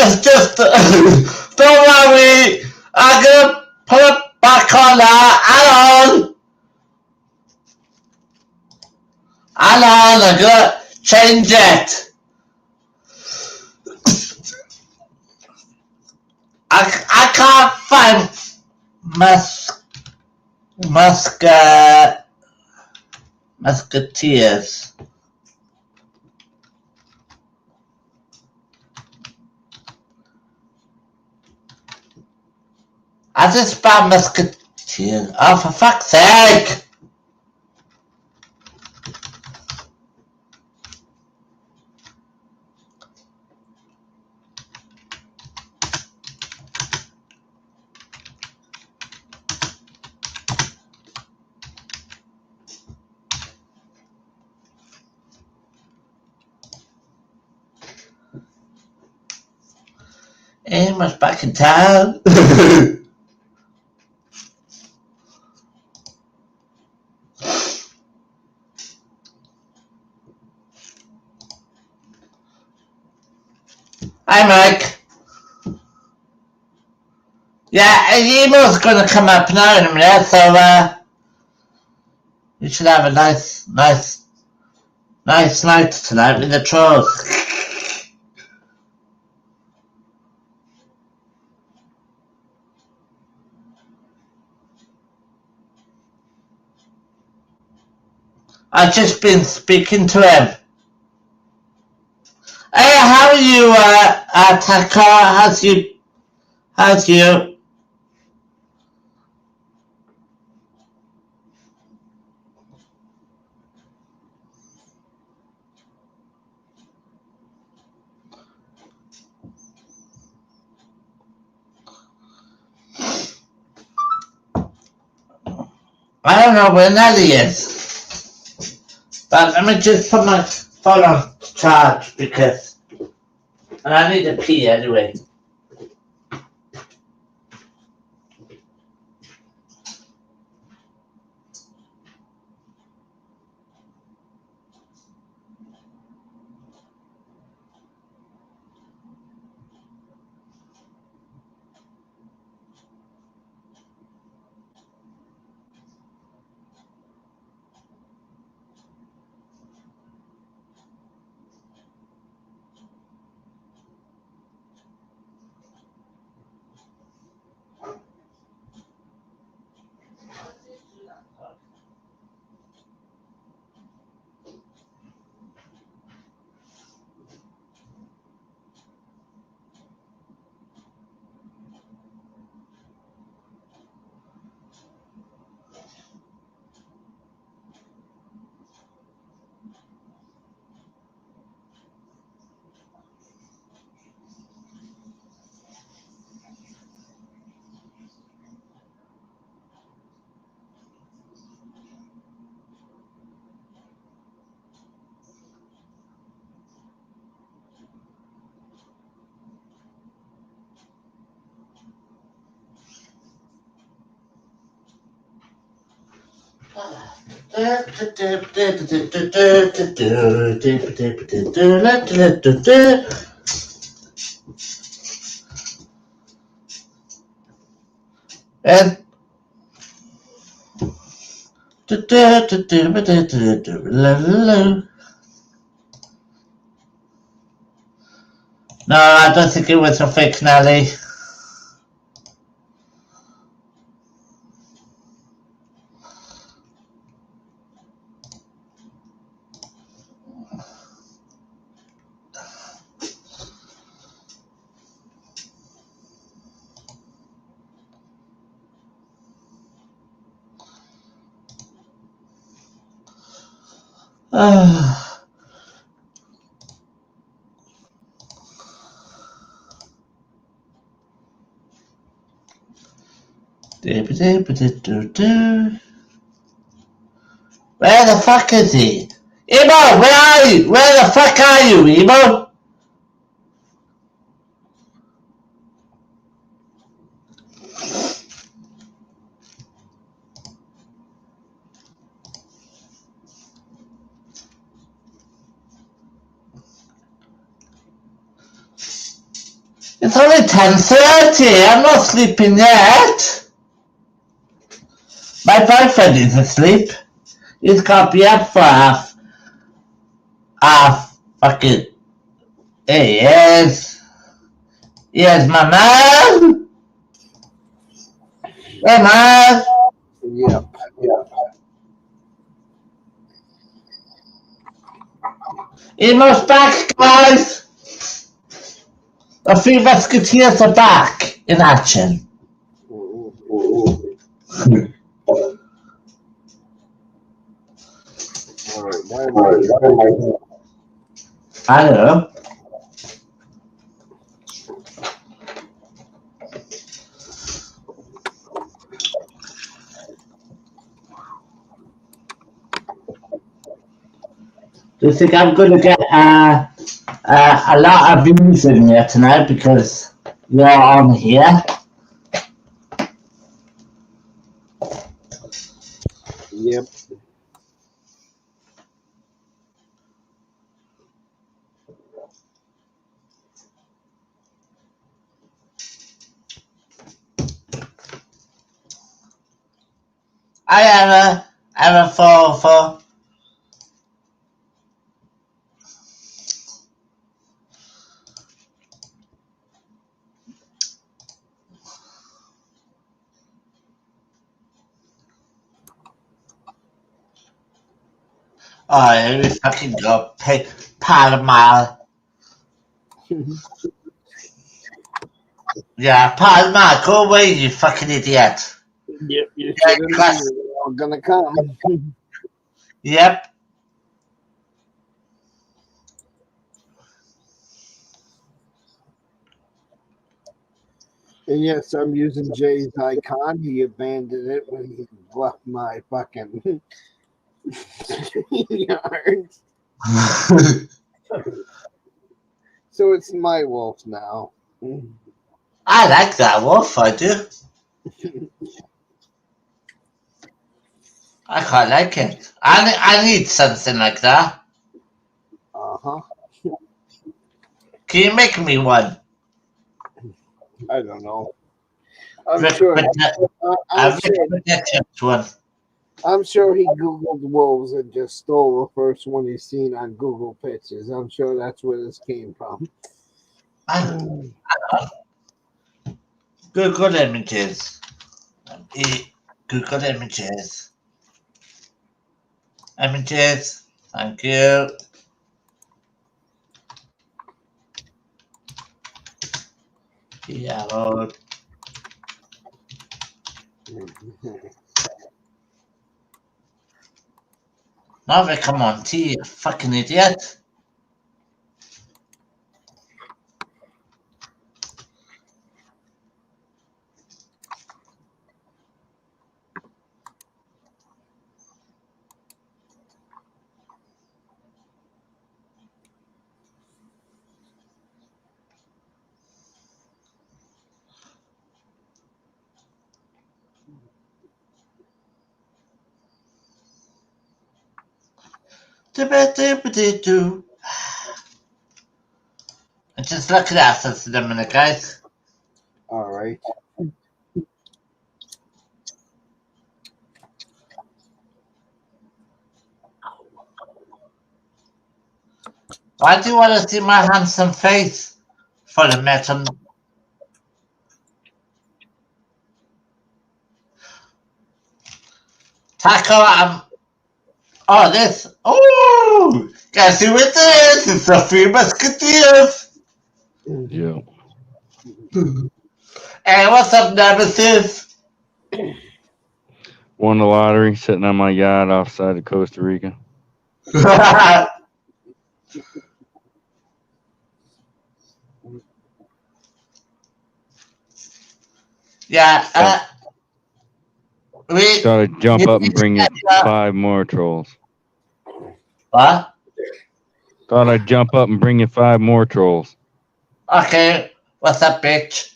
it's just, don't worry, I'm gonna put it back on now, I'm gonna change it. I can't find musketeers. I just found musketeers. Oh, for fuck's sake! Amos back in town. Hi, Mike. Yeah, Emo's gonna come up now in a minute, so we should have a nice night tonight with the trolls. I've just been speaking to him. Hey, how are you, Taka? How's you? I don't know where Nelly is. But let me just put my phone on charge because I need to pee anyway. And no, I don't think it was a fake Nelly. Where the fuck is he? Emo, where are you? Where the fuck are you, Emo? It's only 10:30. I'm not sleeping yet. My boyfriend is asleep. He's got me up for half fucking. Here he is. Here's my man. Hey, man. Yep. Emo's back, guys. The three musketeers are back in action. Alright, why am I I don't know. Do you think I'm going to get a lot of views in here tonight because you're on here? Yep. I have a for. Oh, here we fucking go. Palma. Yeah, Palma, go away, you fucking idiot. Yep, you Yeah, should have known class. they were all gonna come. Yep. And yes, I'm using Jay's icon. He abandoned it when he left my fucking yard. So it's my wolf now. I like that wolf, I do. I quite like it. I need something like that. Uh-huh. Can you make me one? I don't know. I'm Rick sure. a Rick Protections one. I'm sure he Googled wolves and just stole the first one he's seen on Google Pictures. I'm sure that's where this came from. Google images. Google images. Images. Thank you. Yeah, Lord. Now they come on, T, you fucking idiot. Do. And just look at that for a minute, guys. All right. Why do you want to see my handsome face for the metal? Taco, oh, this. Oh, guess who it is? It's the Three Musketeers. Yeah. Hey, what's up, Nemesis? Won the lottery sitting on my yacht offside of Costa Rica. Yeah, Gotta jump up and bring you 5 more trolls. What? Thought I'd jump up and bring you 5 more trolls. Okay, what's up, bitch?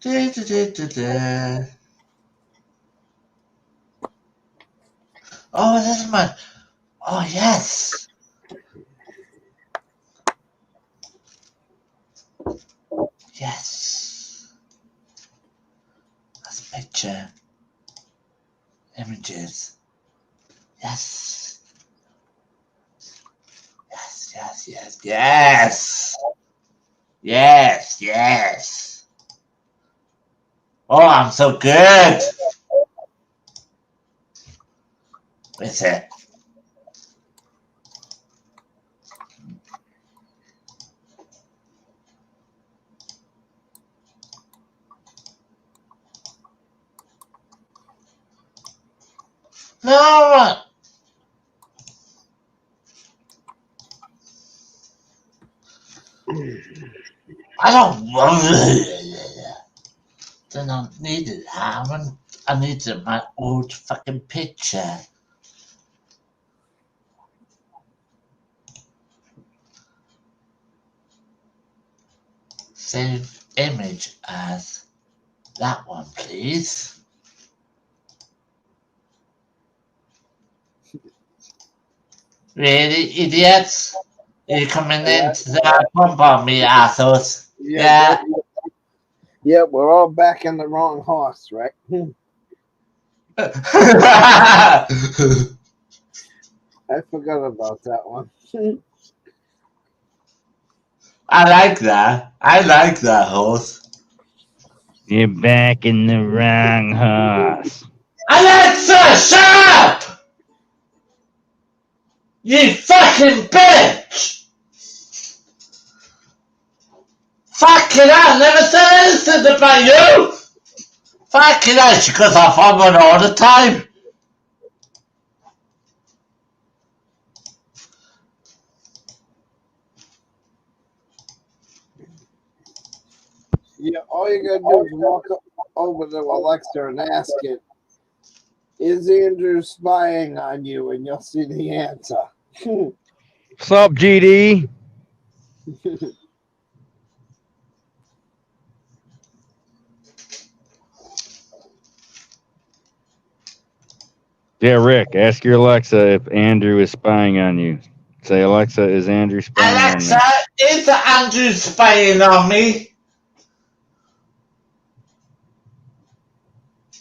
Oh, this is my. Oh, yes. Yes. That's picture. Images. Yes. Yes, yes, yes, yes. Yes, yes. Oh, I'm so good. With it. No. I don't want it. I don't need it. I need my old fucking picture. Save image as that one, please. Really, idiots? You're coming in to pump on me, assholes. Yeah. Yeah, we're all back in the wrong horse, right? I I forgot about that one. like that. I like that horse. You're back in the wrong horse. Alexa, shut up! You fucking bitch! Fucking hell, never said anything about you! Fucking hell, she goes off on one all the time. Yeah, all you gotta do is walk over to Alexa and ask it, "Is Andrew spying on you?" And you'll see the answer. What's up, GD? Yeah, Rick, ask your Alexa if Andrew is spying on you. Say, Alexa, is Andrew spying Alexa, on me? is Andrew spying on me?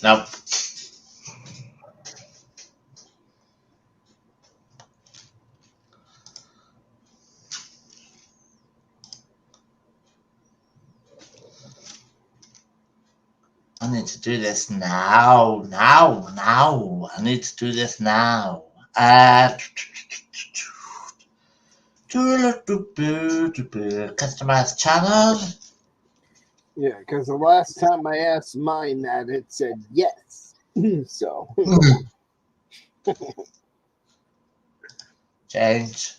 Nope. I need to do this now. I need to do this now. Customize channel. Yeah, because the last time I asked mine that, it said yes. So. Change.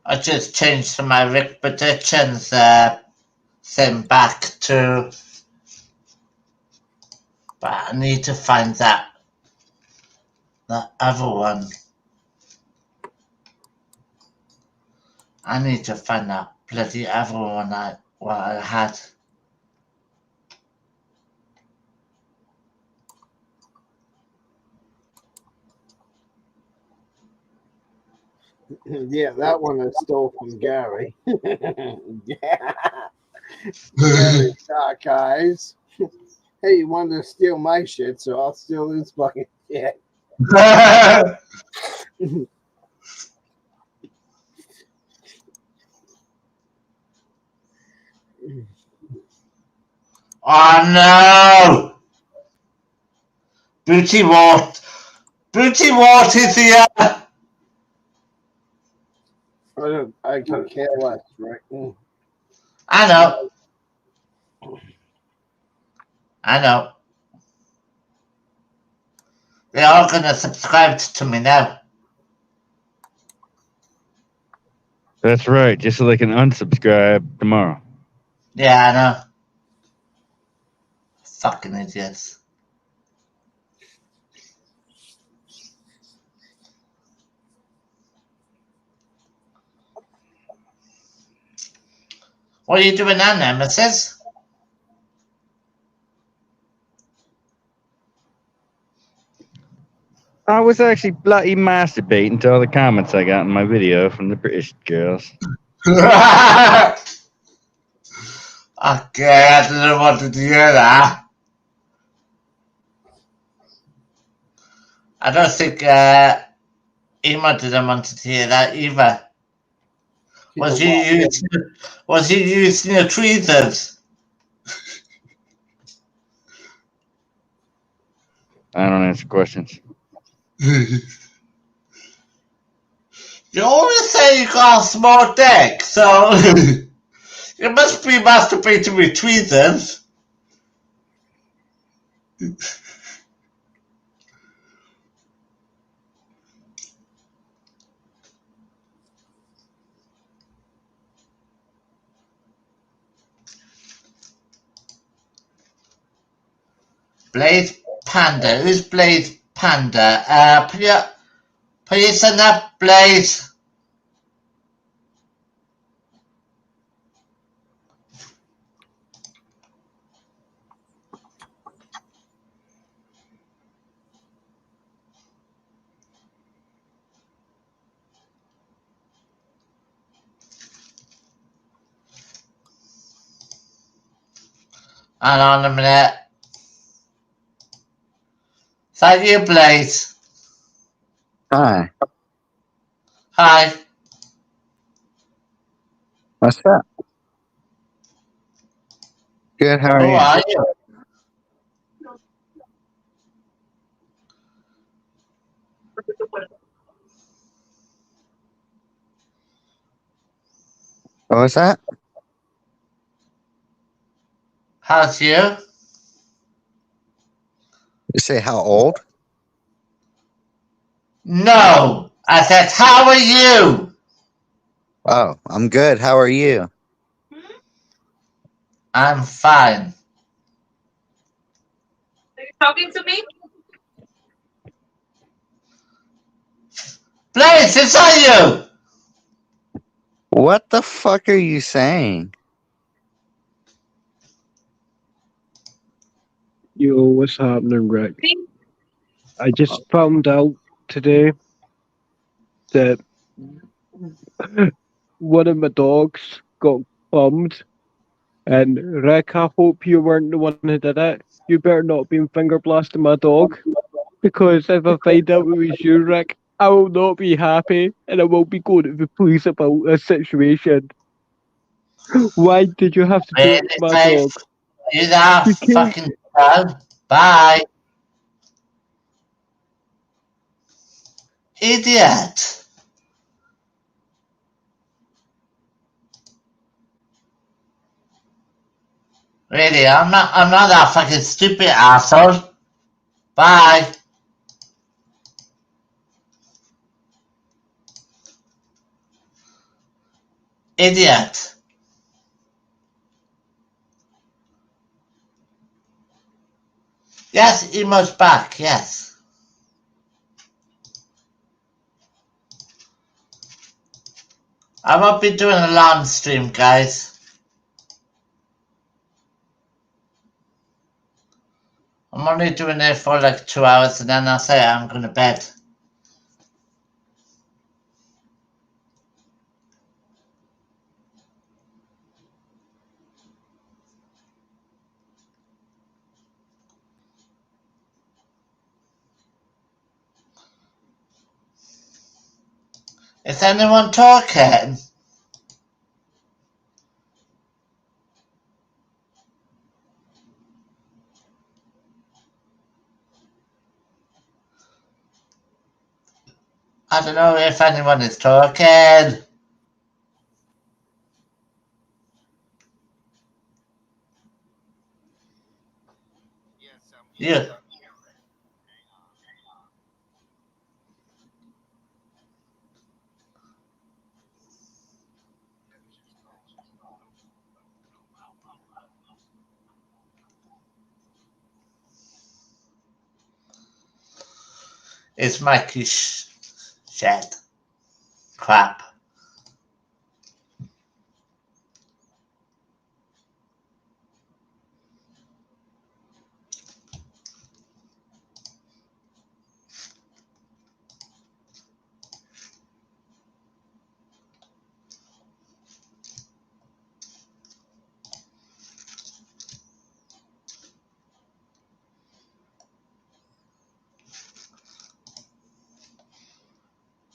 I just changed my Rick Predictions thing back to, but I need to find the other one. I need to find that bloody other one what I had. Yeah, that one I stole from Gary. Yeah. Gary Dark Eyes. Hey, you wanted to steal my shit, so I'll steal his fucking shit. Oh no! Booty Wart is here! I can care less, right? I know. I know. They're all gonna subscribe to me now. That's right. Just so they can unsubscribe tomorrow. Yeah, I know. Fucking idiots. What are you doing now, Nemesis? I was actually bloody masturbating to all the comments I got in my video from the British girls. Okay, I didn't want to hear that. I don't think Emo didn't want to hear that either. Was he using your tweezers? I don't answer questions. You always say you got a small dick, so you must be masturbating with tweezers. Blaze Panda. Who's Blaze Panda? Put your son up, Blaze. Hang on a minute. Thank you, Blaze. Hi, Hi. what's up? Good, how are Who you? are you? What was that? How's you? You say how old? No. I said, how are you? Oh, I'm good. How are you? I'm fine. Are you talking to me? Blaze, it's on you. What the fuck are you saying? Yo, what's happening, Rick? Me? I just found out today that one of my dogs got bummed. And Rick, I hope you weren't the one who did it. You better not be finger blasting my dog. Because if I find out it was you, Rick, I will not be happy and I will be going to the police about a situation. Why did you have to do Really, it to my Blaze? dog? You that You can't. fucking done. Bye. Idiot. Really, I'm not that fucking stupid asshole. Bye. Idiot. Yes, Emo's back, yes. I won't be doing a long stream, guys. I'm only doing it for like 2 hours and then I'll say I'm going to bed. Is anyone talking? I don't know if anyone is talking. You. It's Mikey's shed. Crap.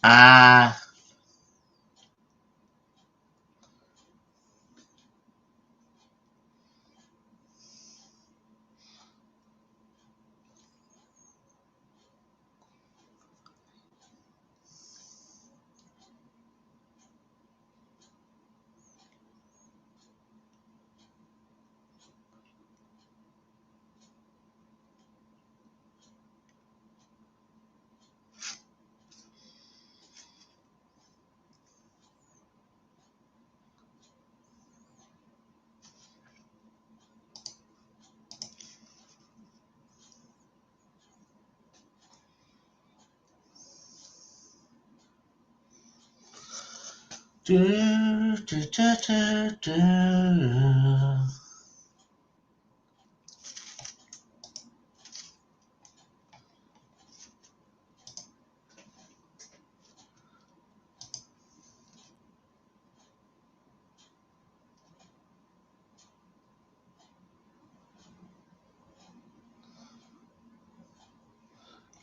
Ah. Do, do, do, do, do.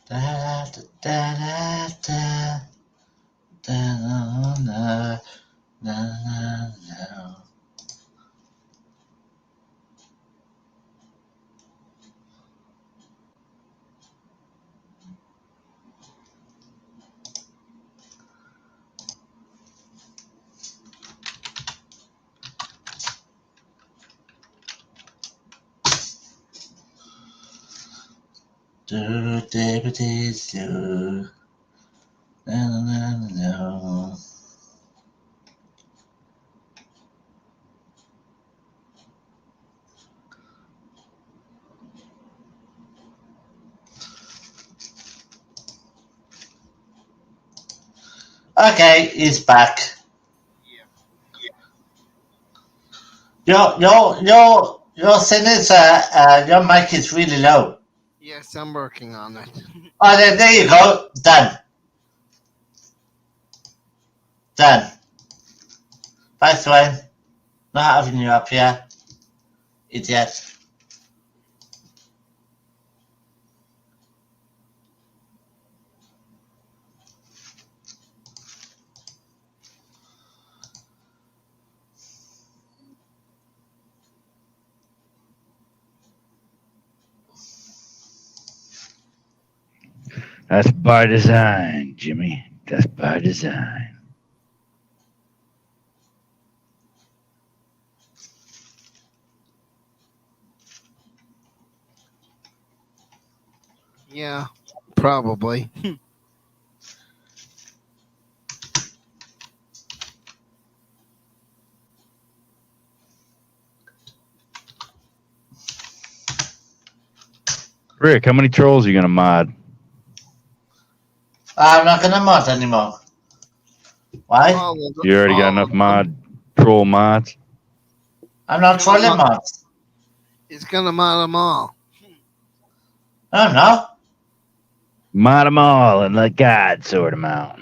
Da, da, da, da, da, da, da, da, da. Do, do, do, do. Da, da, da, da. Okay, he's back. Your senator, your mic is really low. Yes, I'm working on it. Oh, there you go. Done. Done. Bye, Swain. Not having you up here. Idiot. That's by design, Jimmy. That's by design. Yeah, probably. Rick, how many trolls are you gonna mod? I'm not gonna mod anymore. Why? You already got enough troll mods? I'm not trolling mods. It's gonna mod them all. Oh, no. Mod them all and let God sort them out.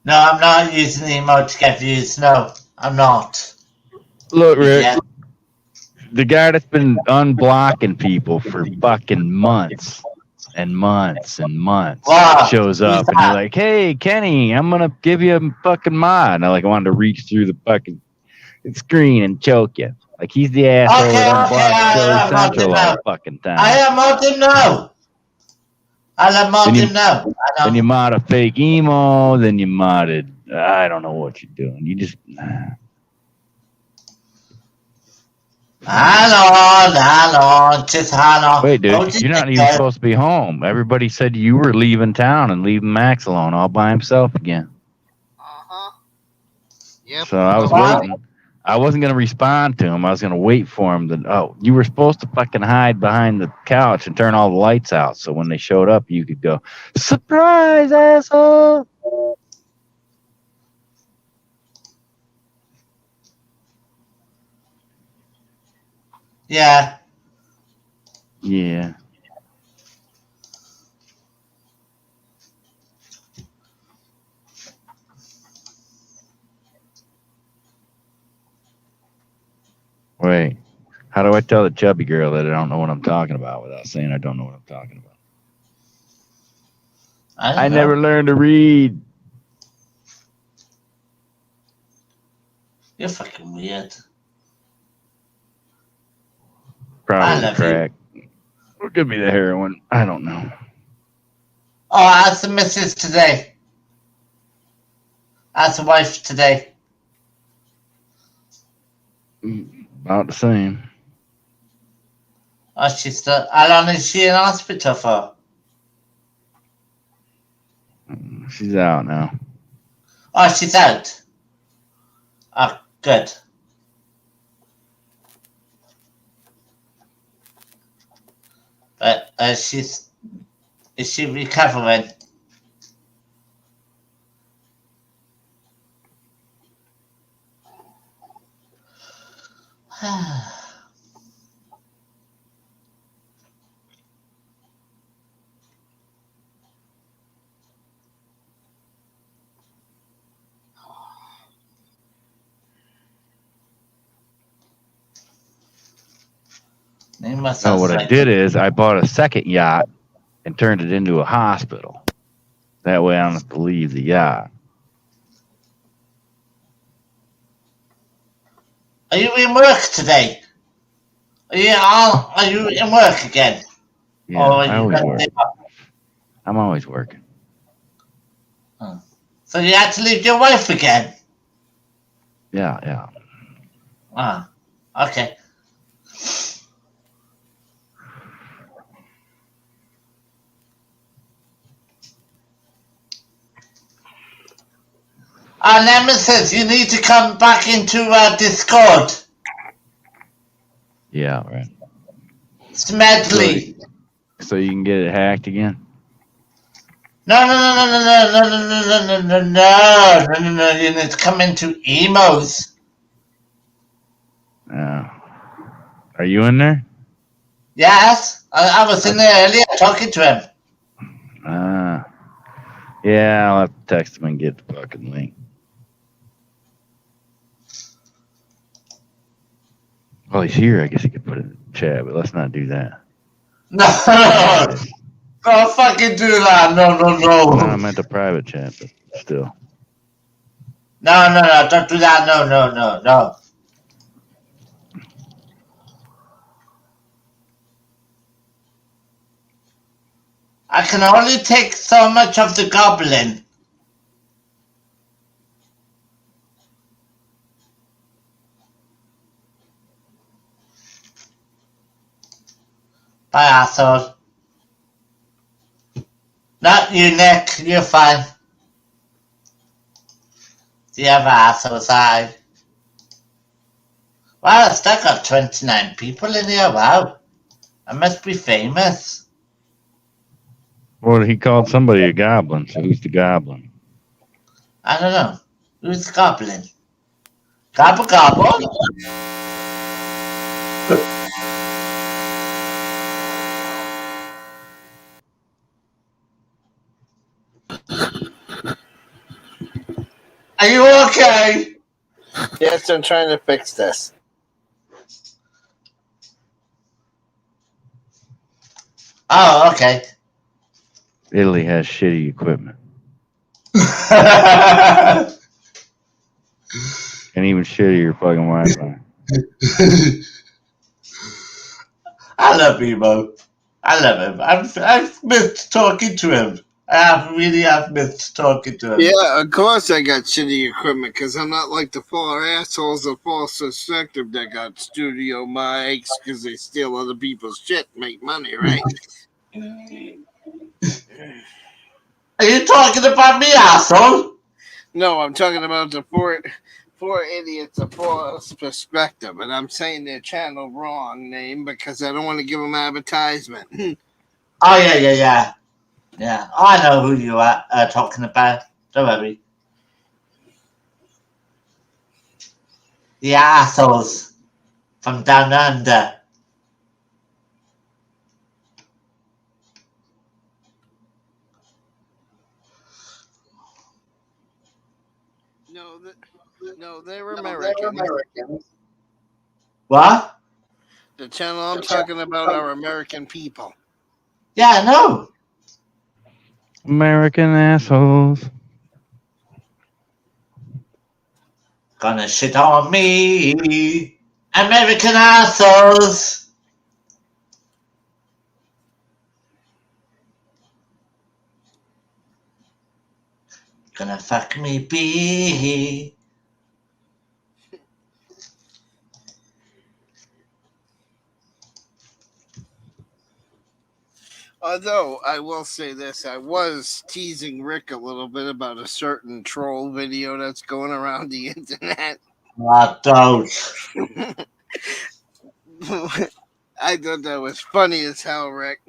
No, I'm not using the emote to get views. No, I'm not. Look, Rick, Yeah. the guy that's been unblocking people for fucking months and months and months Wow, shows who's up and that? you're like, hey, Kenny, I'm going to give you a fucking mod. And I wanted to reach through the fucking screen and choke you. Like, he's the asshole Okay, that unblocks Joey I'm Central modding all now. the fucking time. I am modding now. I'll mod him now. Then you mod a fake emo, then you modded. I don't know what you're doing. You just. I know, just I know. Wait, Oh, dude, you're not even supposed to be home. Everybody said you were leaving town and leaving Max alone all by himself again. Uh-huh. Yep. So I was waiting. I wasn't gonna respond to him. I was gonna wait for him. You were supposed to fucking hide behind the couch and turn all the lights out, so when they showed up, you could go, "Surprise, asshole!" Yeah. Yeah. Wait. How do I tell the chubby girl that I don't know what I'm talking about without saying I don't know what I'm talking about? I don't know. never learned to read. You're fucking weird. Probably love crack. Or could be the heroin. I don't know. Oh, ask the missus today. Ask the wife today. About the same. Oh, she's still. How long is she in hospital for? She's out now. Oh, she's out. Oh, good. But is she recovering? No, what I did is I bought a second yacht and turned it into a hospital. That way I don't have to leave the yacht. Are you in work today? Are you in work again? Yeah, I always work. I'm always working. So you had to leave your wife again? Yeah. Ah, okay. Nemesis, you need to come back into Discord. Yeah, right. Smedley. So you can get it hacked again? No. You need to come into emos. Are you in there? Yes, I was in there earlier talking to him. Yeah, I'll have to text him and get the fucking link. Well, he's here. I guess he could put it in the chat, but let's not do that. No, don't fucking do that. No. No, I meant the private chat, but still. No, don't do that. No. I can only take so much of the goblin. Bye, asshole. Not you, Nick. You're fine. The other asshole's side. Wow, I still got 29 people in here. Wow. I must be famous. Well, he called somebody a goblin, so who's the goblin? I don't know. Who's the goblin? Gobble. Are you okay? Yes, I'm trying to fix this. Oh, okay. Italy has shitty equipment. And even shittier fucking Wi-Fi. I love Emo. I love him. I've missed talking to him. really have missed talking to him. Yeah, of course I got shitty equipment because I'm not like the four assholes of false perspective that got studio mics because they steal other people's shit, make money, right? Are you talking about me, asshole? No, I'm talking about the four idiots of false perspective, and I'm saying their channel wrong name because I don't want to give them advertisement. Oh, yeah. Yeah, I know who you are talking about. Don't worry. The assholes from down under. No, they're Americans. What? The channel I'm talking about are American people. Yeah, I know. American assholes. Gonna shit on me. American assholes. Gonna fuck me be. Although I will say this, I was teasing Rick a little bit about a certain troll video that's going around the internet. Don't. I thought that was funny as hell, Rick.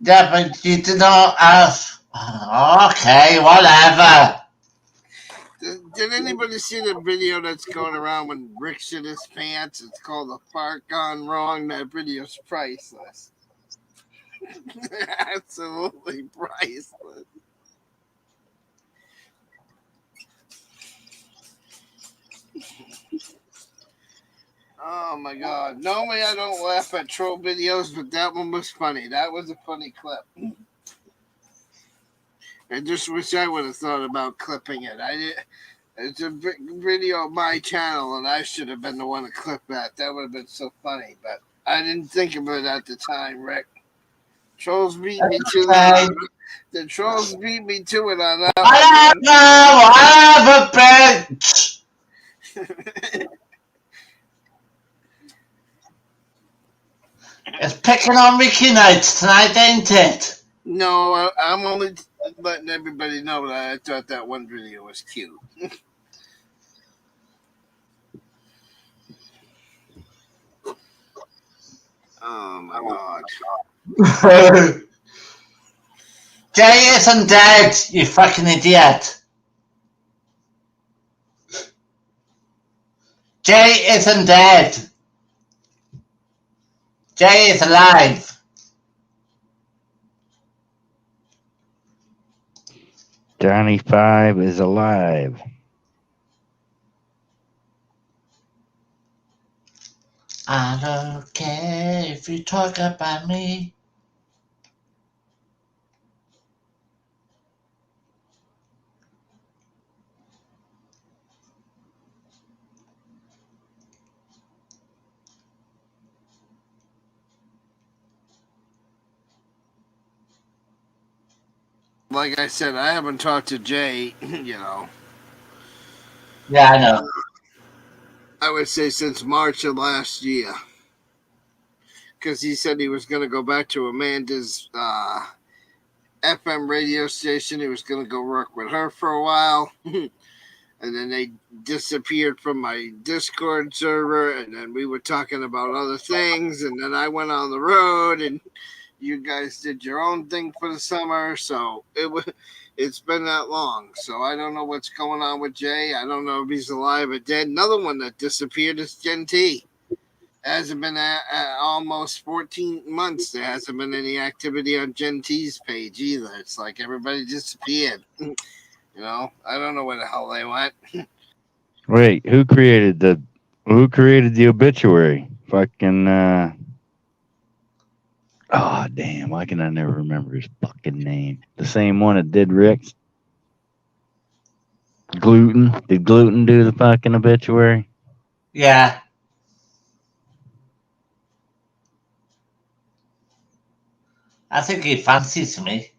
Yeah, but you did not ask. Okay, whatever. Did anybody see the video that's going around when Rick shit his pants? It's called "A Fart Gone Wrong." That video's priceless. Absolutely priceless. Oh my god. Normally I don't laugh at troll videos, but that one was funny. That was a funny clip. I just wish I would have thought about clipping it. I did. It's a video on my channel, and I should have been the one to clip that. That would have been so funny, but I didn't think of it at the time, Rick. Trolls beat me to it. The trolls beat me to it on that Whatever, bitch. It's picking on Ricky nights tonight, ain't it? No, I'm only letting everybody know that I thought that one video was cute. Oh my god. Jay isn't dead, you fucking idiot. Jay isn't dead. Jay is alive. Johnny Five is alive. I don't care if you talk about me. Like I said, I haven't talked to Jay, Yeah, I know. I would say since March of last year. Because he said he was going to go back to Amanda's FM radio station. He was going to go work with her for a while. And then they disappeared from my Discord server. And then we were talking about other things. And then I went on the road and you guys did your own thing for the summer. So it's been that long. So I don't know what's going on with Jay. I don't know if he's alive or dead. Another one that disappeared is Gen T. Hasn't been almost 14 months. There hasn't been any activity on Gen T's page either. It's like everybody disappeared. I don't know where the hell they went. Wait, who created the obituary? Fucking oh damn, why can I never remember his fucking name? The same one that did Rick's. Gluten. Did Gluten do the fucking obituary? Yeah. I think he fancies me.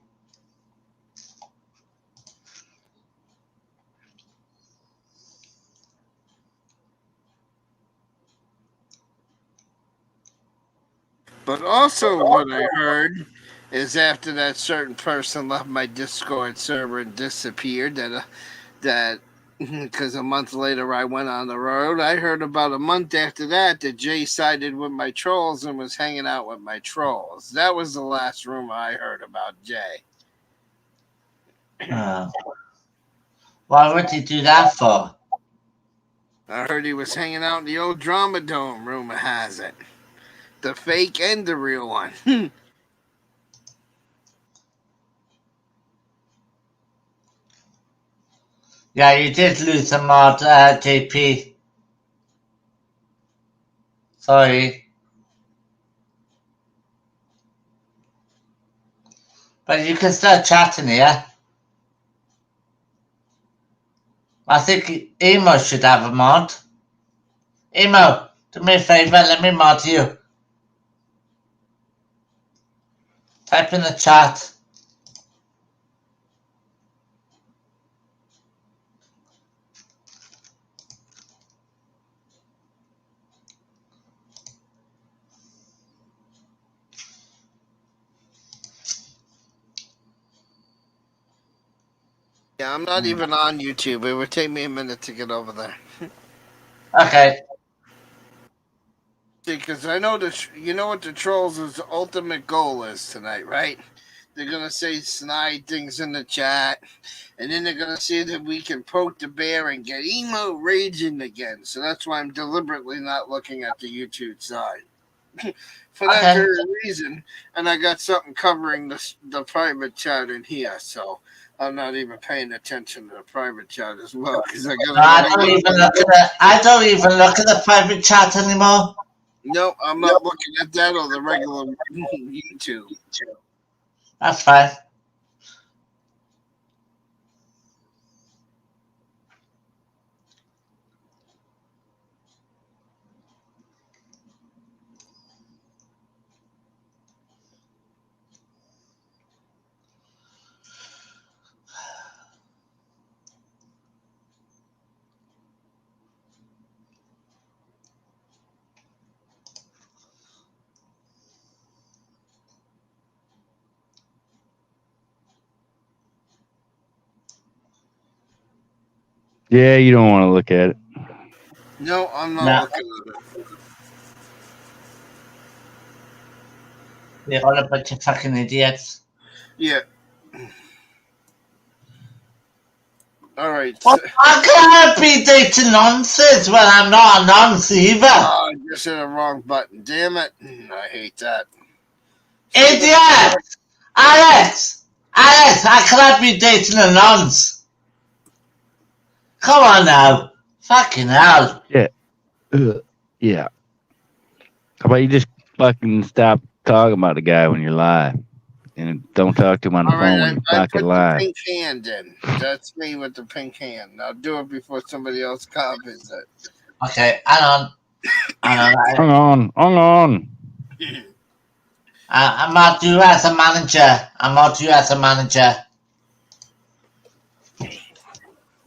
But also, what I heard is after that certain person left my Discord server and disappeared, that because a month later I went on the road. I heard about a month after that Jay sided with my trolls and was hanging out with my trolls. That was the last rumor I heard about Jay. Why would he do that for? I heard he was hanging out in the old Drama Dome, rumor has it. The fake and the real one. Yeah, you did lose a mod, JP. Sorry. But you can start chatting here. I think Emo should have a mod. Emo, do me a favour, let me mod you. Type in the chat. Yeah, I'm not even on YouTube. It would take me a minute to get over there. Okay. Because I know you know what the trolls' ultimate goal is tonight, right? They're gonna say snide things in the chat, and then they're gonna say that we can poke the bear and get emo raging again. So that's why I'm deliberately not looking at the YouTube side. For that very reason, and I got something covering the private chat in here, so I'm not even paying attention to the private chat as well because I don't even look at the private chat anymore. No, I'm not looking at that or the regular YouTube. That's fine. Yeah, you don't want to look at it. No, I'm not looking at it. You're all a bunch of fucking idiots. Yeah. All right. Well, how can I be dating nonsense when I'm not a nonce either? Oh, I just hit the wrong button. Damn it. I hate that. Idiot! Alex! I cannot be dating a nonce. Come on now. Fucking hell. Yeah. Yeah. How about you just fucking stop talking about the guy when you're live? And don't talk to him on the phone when you're fucking live. I put the pink hand in. That's me with the pink hand. I'll do it before somebody else copies it. Okay, hang on. Hang on. I'm not you as a manager.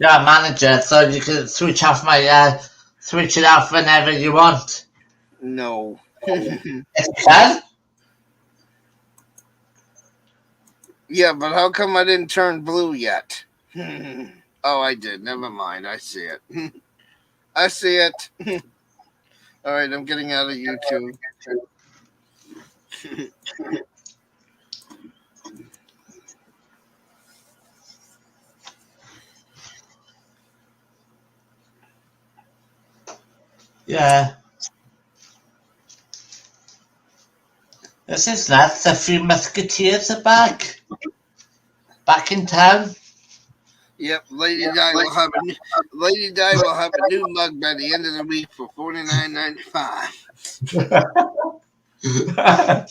You're a manager, so you can switch it off whenever you want. No. Yes, you can. Yeah, but how come I didn't turn blue yet? Oh, I did. Never mind. I see it. I see it. All right, I'm getting out of YouTube. Yeah. This is nuts. The Three Musketeers are back. Back in town. Yep, Lady Di will have a new mug by the end of the week for $49.95.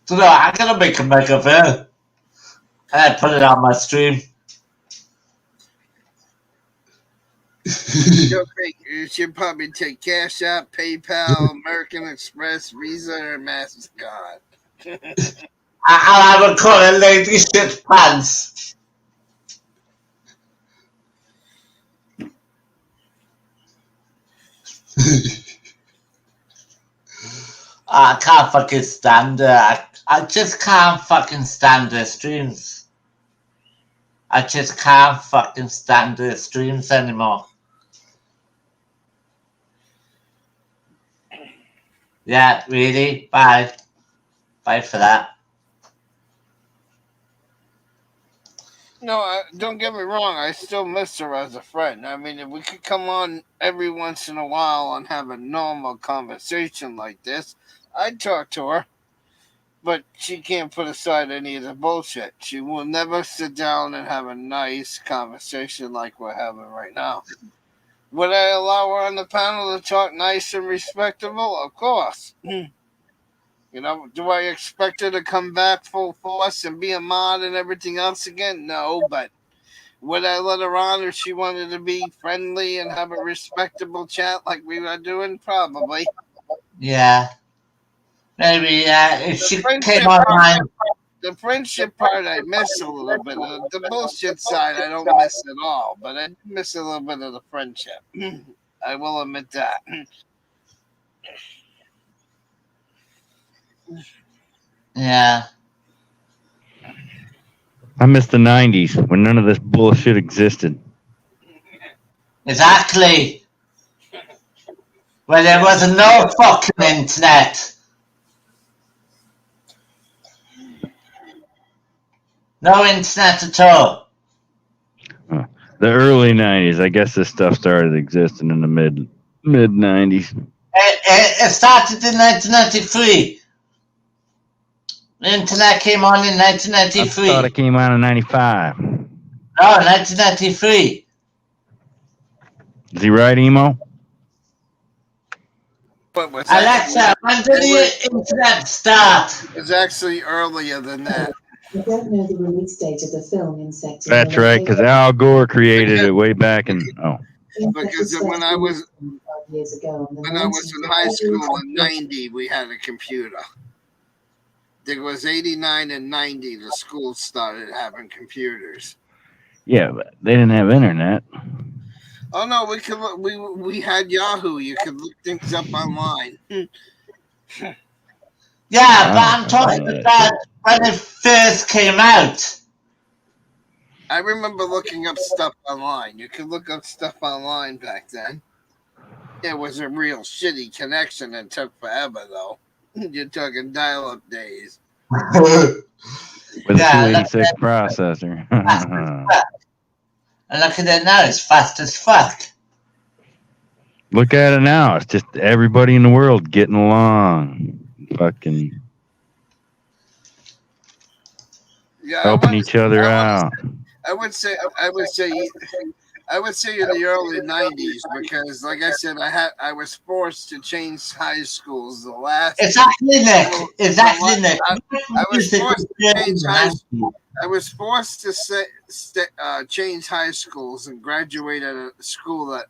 So no, I'm gonna make a mug of her. And I put it on my stream. You should probably take Cash App, PayPal, American Express, Visa, or MasterCard. I would call it lady shit pants. I can't fucking stand it. I just can't fucking stand the streams. I just can't fucking stand the streams anymore. Yeah, really? Bye. Bye for that. No, don't get me wrong. I still miss her as a friend. I mean, if we could come on every once in a while and have a normal conversation like this, I'd talk to her. But she can't put aside any of the bullshit. She will never sit down and have a nice conversation like we're having right now. Would I allow her on the panel to talk nice and respectable? Of course. You know, do I expect her to come back full force and be a mod and everything else again? No, but would I let her on if she wanted to be friendly and have a respectable chat like we were doing? Probably. Yeah. Maybe, if The she came friendship online. the friendship part I miss a little bit. The bullshit side I don't miss at all, but I do miss a little bit of the friendship. I will admit that. Yeah. I miss the 90s when none of this bullshit existed. Exactly. Where there was no fucking internet. No internet at all. The early 90s. I guess this stuff started existing in the mid 90s. It started in 1993. The internet came on in I 1993. thought it came out in 95. No, 1993. Is he right, Emo? But was Alexa, when did the internet start? It was actually earlier than that. I don't know the release date of the film Insect. That's right, because Al Gore created it way back in. Oh. Because when I was 5 years ago, when I was in high school in '90, we had a computer. There was '89 and '90. The schools started having computers. Yeah, but they didn't have internet. Oh no, we could look, we had Yahoo. You could look things up online. Yeah, but I'm talking about when it first came out. I remember looking up stuff online. You could look up stuff online back then. It was a real shitty connection and took forever though. You're talking dial-up days. With Yeah, a 286 processor. And look at it now, it's fast as fuck. Look at it now. It's just everybody in the world getting along. Fucking helping each other out. I would say in the early '90s because, like I said, I was forced to change high schools. Exactly, Nick. Exactly, Nick. I was forced to change high school. I was forced to change high schools and graduate at a school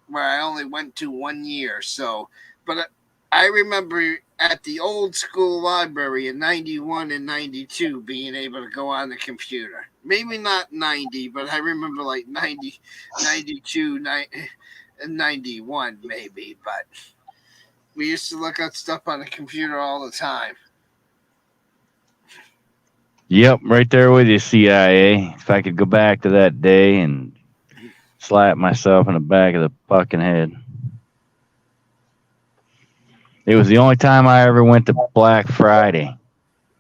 where I only went to 1 year. So, but I remember at the old school library in '91 and '92 being able to go on the computer. Maybe not 90, but I remember like 90, 92, and 91 maybe. But we used to look up stuff on the computer all the time. Yep, right there with you, CIA. If I could go back to that day and slap myself in the back of the fucking head. It was the only time I ever went to Black Friday.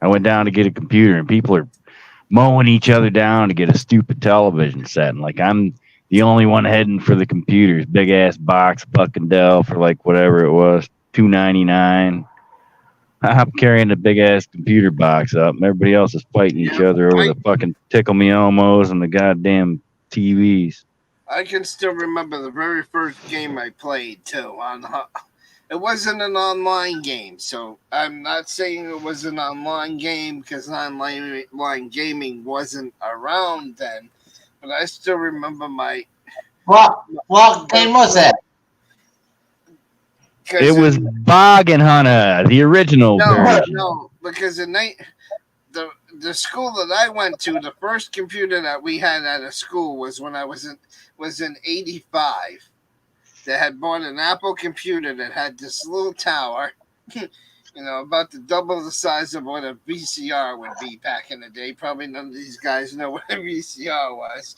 I went down to get a computer, and people are mowing each other down to get a stupid television set. And like I'm the only one heading for the computers. Big ass box, fucking Dell for like whatever it was, $299. I'm carrying the big ass computer box up, and everybody else is fighting each other over the fucking Tickle Me Elmos and the goddamn TVs. I can still remember the very first game I played too. It wasn't an online game, so I'm not saying it was an online game because online gaming wasn't around then. But I still remember my What game was it? It was Bargain Hunter, the original version. No, because the school that I went to, the first computer that we had at a school was when I was in '85. They had bought an Apple computer that had this little tower, about the double the size of what a VCR would be back in the day. Probably none of these guys know what a VCR was.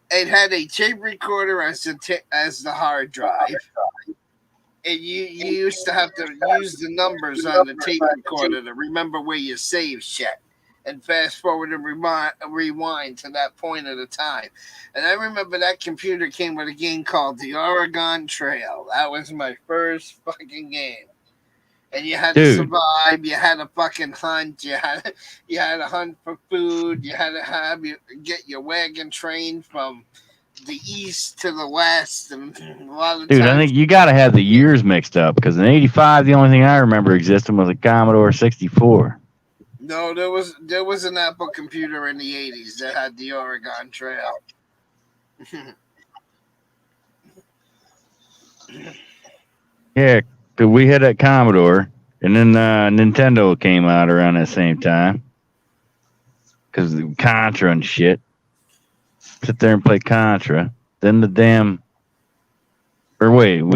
It had a tape recorder as the hard drive. And you used to have to use the numbers on the tape recorder to remember where you saved shit and fast forward and rewind to that point at a time. And I remember that computer came with a game called the Oregon Trail. That was my first fucking game. And you had to survive. You had to fucking hunt. You had to hunt for food. You had to get your wagon trained from the east to the west, and a lot of Dude, I think you got to have the years mixed up because in '85, the only thing I remember existing was a Commodore 64. No, there was an Apple computer in the '80s that had the Oregon Trail. Yeah, cause we had that Commodore, and then Nintendo came out around that same time because Contra and shit. Sit there and play Contra. Then we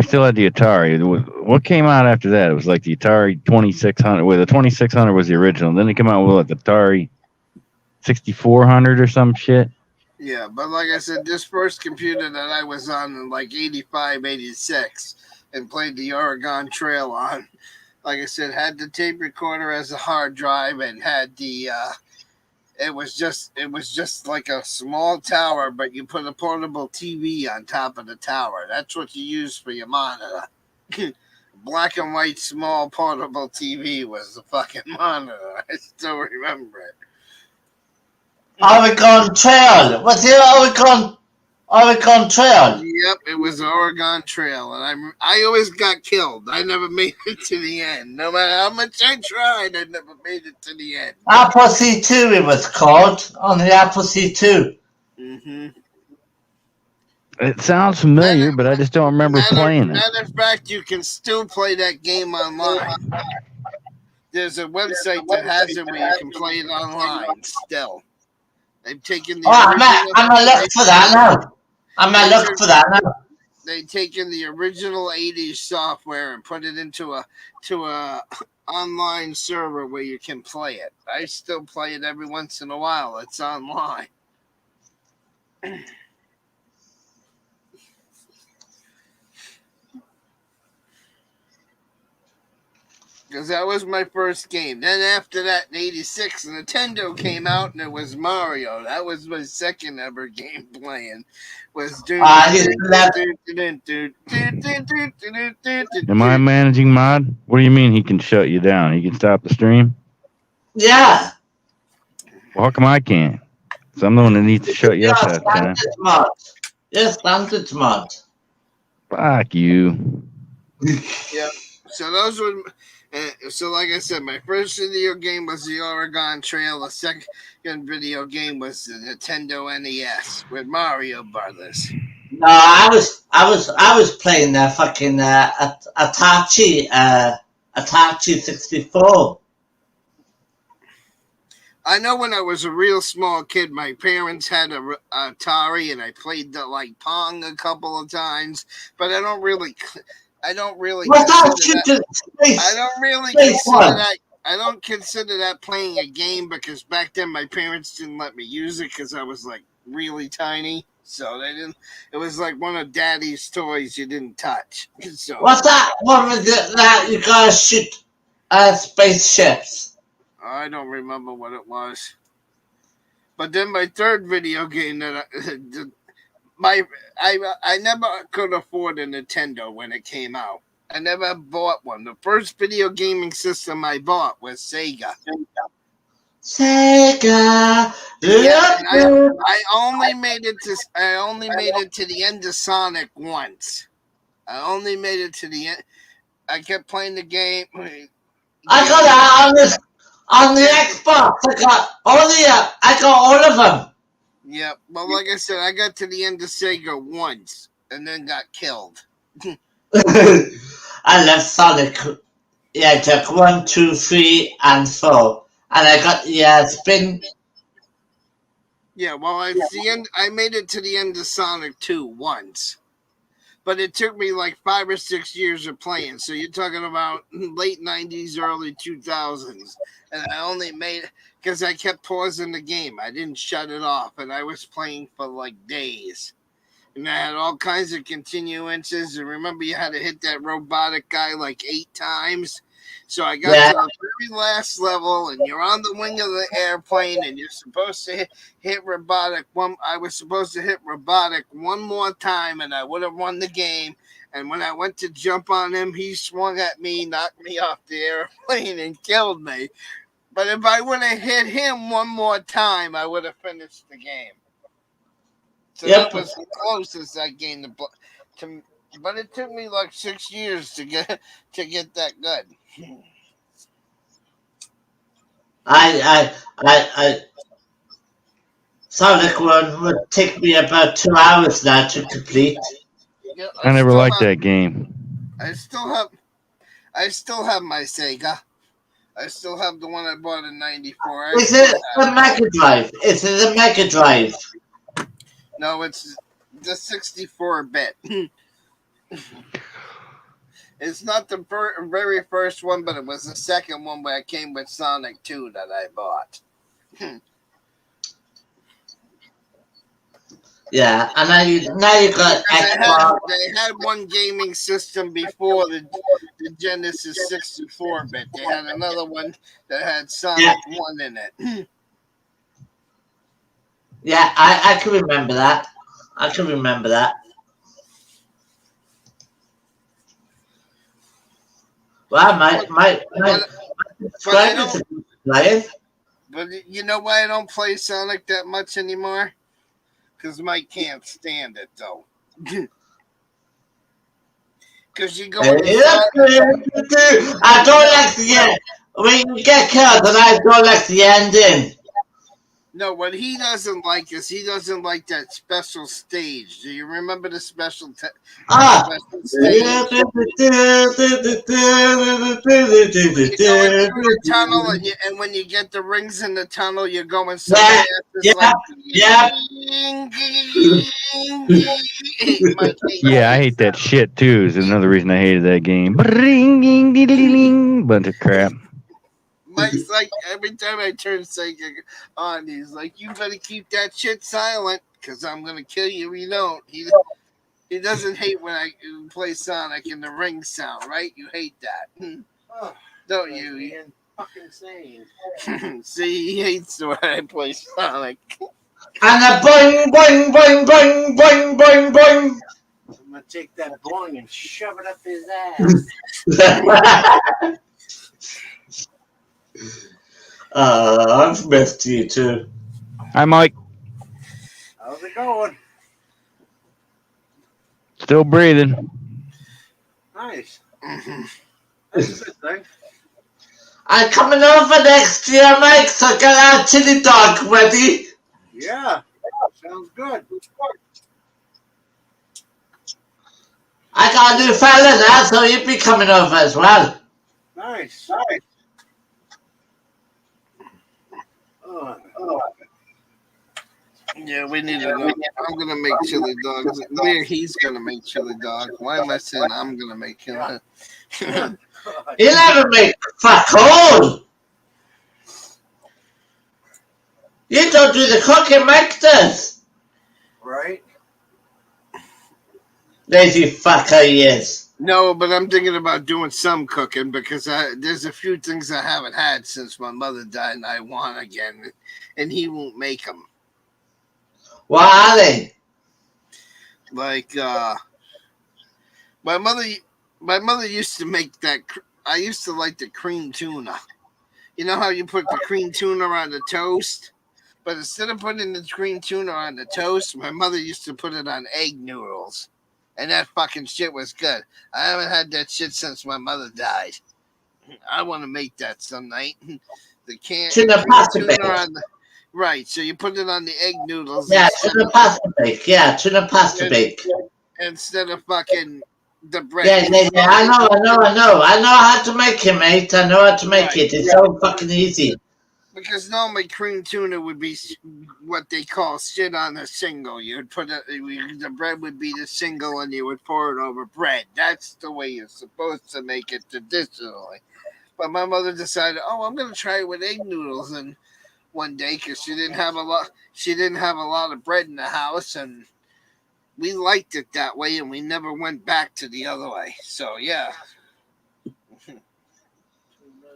still had the Atari. What came out after that? It was like the Atari 2600. Well, the 2600 was the original. Then they came out with the Atari 6400 or some shit. Yeah, but like I said, this first computer that I was on in like '85, '86, and played the Oregon Trail on, like I said, had the tape recorder as a hard drive and had the. It was just like a small tower, but you put a portable TV on top of the tower. That's what you use for your monitor. Black and white small portable TV was the fucking monitor. I still remember it. Oregon Trail. What's the Oregon Trail? Yep, it was Oregon Trail, and I always got killed. I never made it to the end. No matter how much I tried, I never made it to the end. Apple C2 it was called, on the Apple C2. Mm-hmm. It sounds familiar, but I just don't remember playing it. Matter of fact, you can still play that game online. There's a website that has it where you can play it online still. They've taken the I'm gonna look for that now. They've taken the original '80s software and put it into a online server where you can play it. I still play it every once in a while. It's online. Because that was my first game. Then after that, in '86, Nintendo came out and it was Mario. That was my second ever game playing. Am I managing mod? What do you mean he can shut you down? He can stop the stream? Yeah. Well, how come I can't? So I'm the one that needs to shut you up that time. Yes, standard mod. Fuck you. Yeah. So those were. So, like I said, my first video game was the Oregon Trail. The second video game was the Nintendo NES with Mario Brothers. No, I was playing the fucking Atari 64. I know when I was a real small kid, my parents had a Atari, and I played the Pong a couple of times, but I don't really consider that playing a game because back then my parents didn't let me use it because I was really tiny. So they didn't. It was like one of Daddy's toys you didn't touch. So what's that? What was it that you gotta shoot spaceships? I don't remember what it was. But then my third video game that I never could afford a Nintendo when it came out. I never bought one. The first video gaming system I bought was Sega. Yeah, I only made it to the end of Sonic once. I only made it to the end. I kept playing the game. I got that on the Xbox. I got all of them. Yeah, well, like I said, I got to the end of Sega once and then got killed. I left Sonic. Yeah, I took 1, 2, 3, and 4. And I got the spin. Yeah, well, it's the end. I made it to the end of Sonic 2 once, but it took me like 5 or 6 years of playing. So you're talking about late 90s, early 2000s. And I only made because I kept pausing the game. I didn't shut it off, and I was playing for like days. And I had all kinds of continuances. And remember, you had to hit that robotic guy like 8 times. So I got Yeah, to the very last level, and you're on the wing of the airplane, and you're supposed to hit robotic one. I was supposed to hit robotic one more time, and I would have won the game. And when I went to jump on him, he swung at me, knocked me off the airplane, and killed me. But if I would have hit him one more time, I would have finished the game. So yep. that was the closest I gained to, but it took me like 6 years to get that good. I Sonic 1 would take me about 2 hours now to complete. Yeah, I never liked that game. I still have my Sega. I still have the one I bought in '94. Is it the Mega Drive? Is it the Mega Drive? No, it's the 64-bit. It's not the very first one, but it was the second one where it came with Sonic 2 that I bought. Yeah, and now you got Xbox. They had one gaming system before the Genesis 64-bit. They had another one that had Sonic 1 in it. Yeah, I can remember that. I can remember that. Well, my subscribers have been playing. But you know why I don't play Sonic that much anymore? Because Mike can't stand it, though. Because you go into I don't like the end. When you get killed, and I don't like the ending. No, what he doesn't like is he doesn't like that special stage. Do you remember the special stage? You go into the tunnel, and when you get the rings in the tunnel, you're going so fast. Yeah, I hate that shit too. Is another reason I hated that game. Bunch of crap. Mike's like, every time I turn Sega on, he's like, you better keep that shit silent, because I'm going to kill you if you don't. He doesn't hate when I play Sonic and the ring sound, right? You hate that. Don't you? You're fucking insane. See, he hates when I play Sonic. And a boing, boing, boing, boing, boing, boing, boing. I'm going to take that boing and shove it up his ass. I've missed you too. Hi, Mike. How's it going? Still breathing. Nice. That's a good thing. I'm coming over next year, Mike, so get our chili dog ready. Yeah, sounds good. I got a new fella now, so you'll be coming over as well. Nice. Yeah, we need to go. I'm going to make chili dogs. He's going to make chili dogs. Why am I saying I'm going to make him? You never make fuck all. You don't do the cooking, Mike does. Right? Lazy fucker he is. No, but I'm thinking about doing some cooking because there's a few things I haven't had since my mother died and I want again. And he won't make them. What are they? Like, my mother used to make that. I used to like the cream tuna. You know how you put the cream tuna on the toast? But instead of putting the cream tuna on the toast, my mother used to put it on egg noodles. And that fucking shit was good. I haven't had that shit since my mother died. I want to make that some night. The Tuna pasta bake. Right, so you put it on the egg noodles Yeah, tuna pasta bake. Yeah, tuna pasta bake. instead of fucking the bread. Yeah, yeah, yeah. I know. I know how to make it, mate. I know how to make it. It's so fucking easy. Because normally cream tuna would be what they call shit on a single. You'd put it, the bread would be the single, and you would pour it over bread. That's the way you're supposed to make it traditionally. But my mother decided, oh, I'm gonna try it with egg noodles, and one day because she didn't have a lot, of bread in the house, and we liked it that way, and we never went back to the other way. So yeah.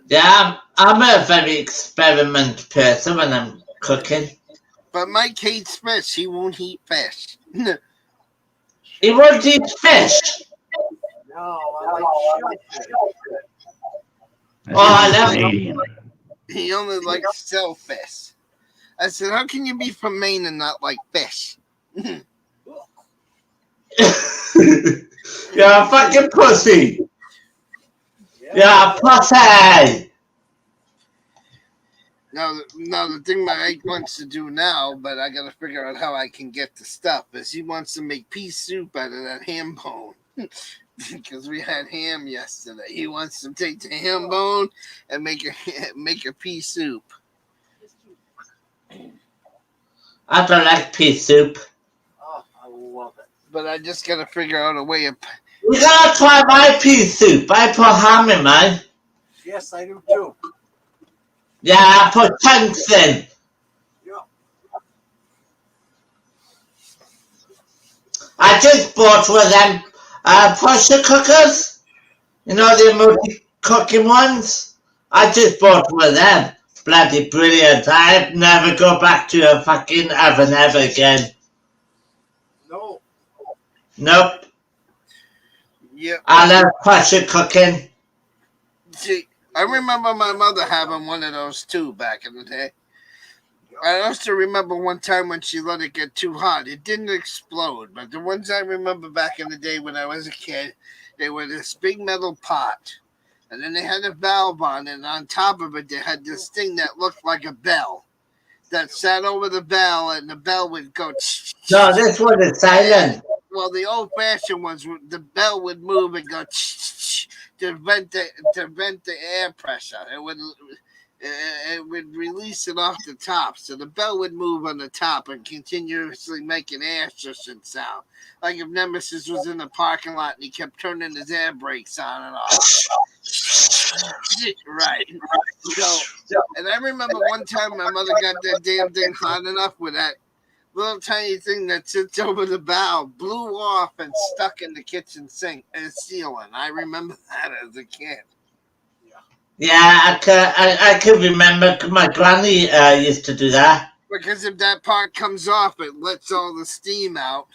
Yeah, I'm a very experiment person when I'm cooking. But Mike hates fish. He won't eat fish. He won't eat fish. No, I like shellfish. That's I love Canadian. He only likes shellfish. I said, how can you be from Maine and not like fish? You're a fucking pussy. You're a pussy. Now, the thing my mate wants to do now, but I got to figure out how I can get the stuff, is he wants to make pea soup out of that ham bone. Because we had ham yesterday. He wants to take the ham bone and make a pea soup. I don't like pea soup. Oh, I love it. But I just got to figure out a way of. You gotta try my pea soup. I put ham in mine. Yes, I do too. Yeah, I put chunks in. Yeah. I just bought one of them pressure cookers. You know, the multi-cooking ones? I just bought one of them. Bloody brilliant. I'd never go back to a fucking oven ever again. No. Nope. Yep. I love pressure cooking. See, I remember my mother having one of those too back in the day. I also remember one time when she let it get too hot. It didn't explode, but the ones I remember back in the day when I was a kid, they were this big metal pot. And then they had a valve on it, and on top of it, they had this thing that looked like a bell that sat over the bell, and the bell would go. No, this one is silent. Well, the old-fashioned ones, the bell would move and go to vent the air pressure. It would release it off the top, so the bell would move on the top and continuously make an air suction sound, like if Nemesis was in the parking lot and he kept turning his air brakes on and off. Right. So, and I remember one time my mother got that damn thing hot enough with that little tiny thing that sits over the valve, blew off and stuck in the kitchen sink and ceiling. I remember that as a kid. Yeah, I can remember my granny used to do that. Because if that part comes off, it lets all the steam out,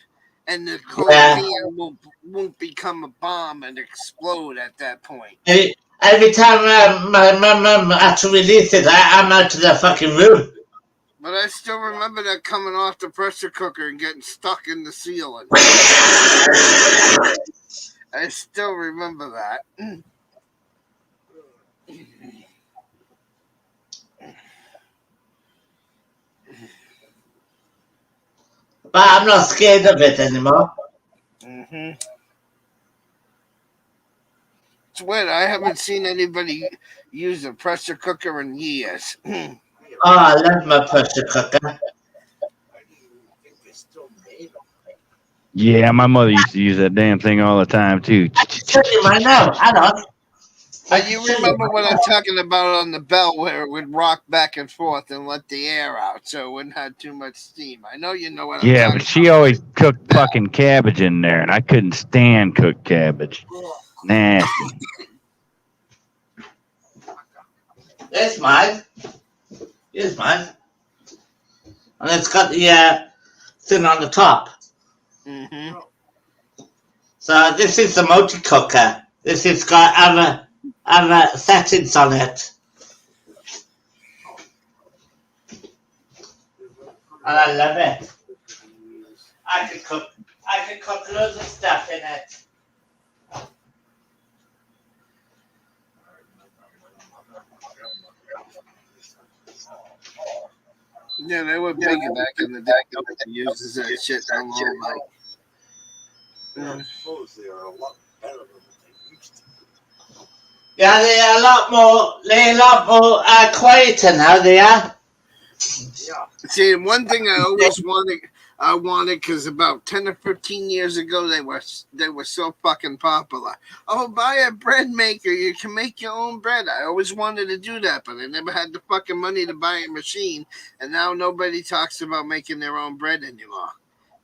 and the whole Yeah. pan won't become a bomb and explode at that point. Every time my mum had to release it, I'm out of the fucking room. But I still remember that coming off the pressure cooker and getting stuck in the ceiling. I still remember that. But I'm not scared of it anymore. Mm-hmm. It's weird. I haven't seen anybody use a pressure cooker in years. Oh, I love my pressure cooker. Yeah, my mother used to use that damn thing all the time too. I know. I don't. But you remember what I'm talking about on the bell where it would rock back and forth and let the air out so it wouldn't have too much steam. I know you know what I'm Yeah, talking but she always cooked fucking cabbage in there, and I couldn't stand cooked cabbage. Nasty. It's mine. Here's mine. And it's got the thing on the top. Mm-hmm. So this is the multi-cooker. This has got other settings on it. And I love it. I could cook loads of stuff in it. Yeah, they were big back in the day. Nobody uses that shit no more. I suppose they are a lot better than they used to. Yeah, they're a lot more quieter now, they are. Yeah. See, one thing I wanted because about 10 or 15 years ago they were so fucking popular. Oh, buy a bread maker, you can make your own bread. I always wanted to do that, but I never had the fucking money to buy a machine, and now nobody talks about making their own bread anymore.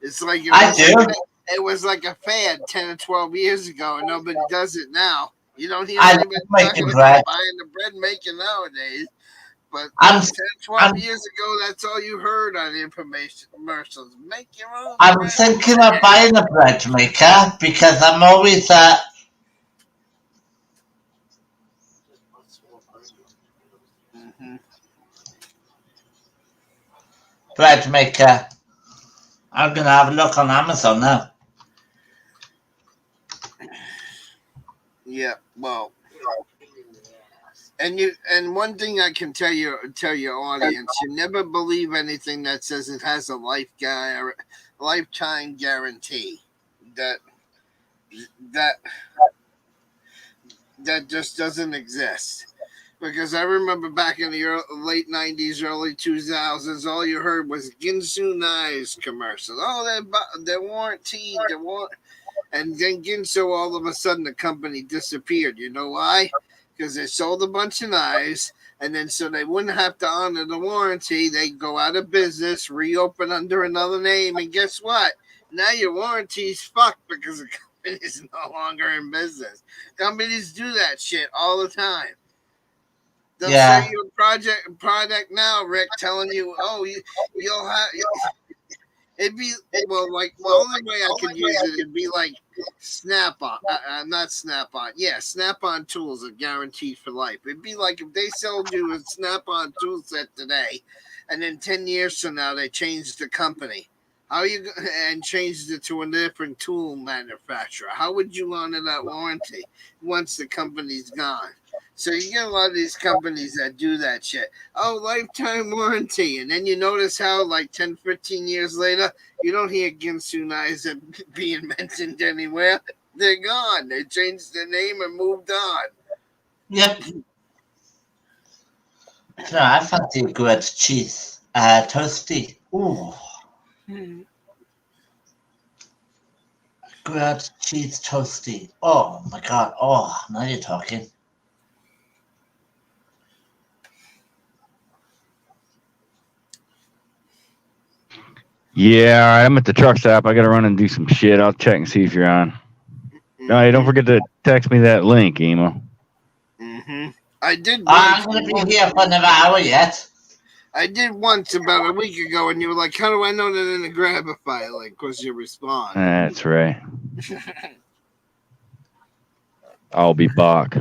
It's like I do. it was like a fad 10 or 12 years ago, and nobody does it now. You don't hear I anybody love making talking bread. about buying the bread maker nowadays. But I'm 10, 12 I'm years ago, that's all you heard on the information commercials. Make your own I'm bread. thinking of buying a bread maker because I'm always Mhm. bread maker. I'm gonna have a look on Amazon now. Yeah, well, and one thing I can tell your audience, you never believe anything that says it has a lifetime guarantee. That that that just doesn't exist. Because I remember back in the late 90s, early 2000s, all you heard was Ginsu knives commercials. Oh, they're warranted, and then Ginsu, all of a sudden, the company disappeared. You know why? Because they sold a bunch of knives, and then so they wouldn't have to honor the warranty, they go out of business, reopen under another name, and guess what? Now your warranty's fucked because the company's no longer in business. Companies do that shit all the time. They'll sell Yeah. you a product now, Rick, telling you, oh, you'll have. It'd be like the only way I could use it'd be like Snap-on, not Snap-on. Yeah, Snap-on tools are guaranteed for life. It'd be like if they sold you a Snap-on tool set today, and then 10 years from now they changed the company. How you and changed it to a different tool manufacturer? How would you honor that warranty once the company's gone? So you get a lot of these companies that do that shit. Oh, lifetime warranty. And then you notice how like 10, 15 years later, you don't hear Ginsu knives being mentioned anywhere. They're gone. They changed their name and moved on. Yep. No, I fancy a good cheese toasty. Ooh, good cheese toasty. Oh my god. Oh, now you're talking. Yeah, all right, I'm at the truck stop. I gotta run and do some shit. I'll check and see if you're on. No, hey, don't forget to text me that link, Emo. Mm-hmm. I did I'm once. gonna be here for another hour yet. I did once about a week ago, and you were like, "How do I know that in the grab a file?" Like, because you respond. That's right. I'll be back.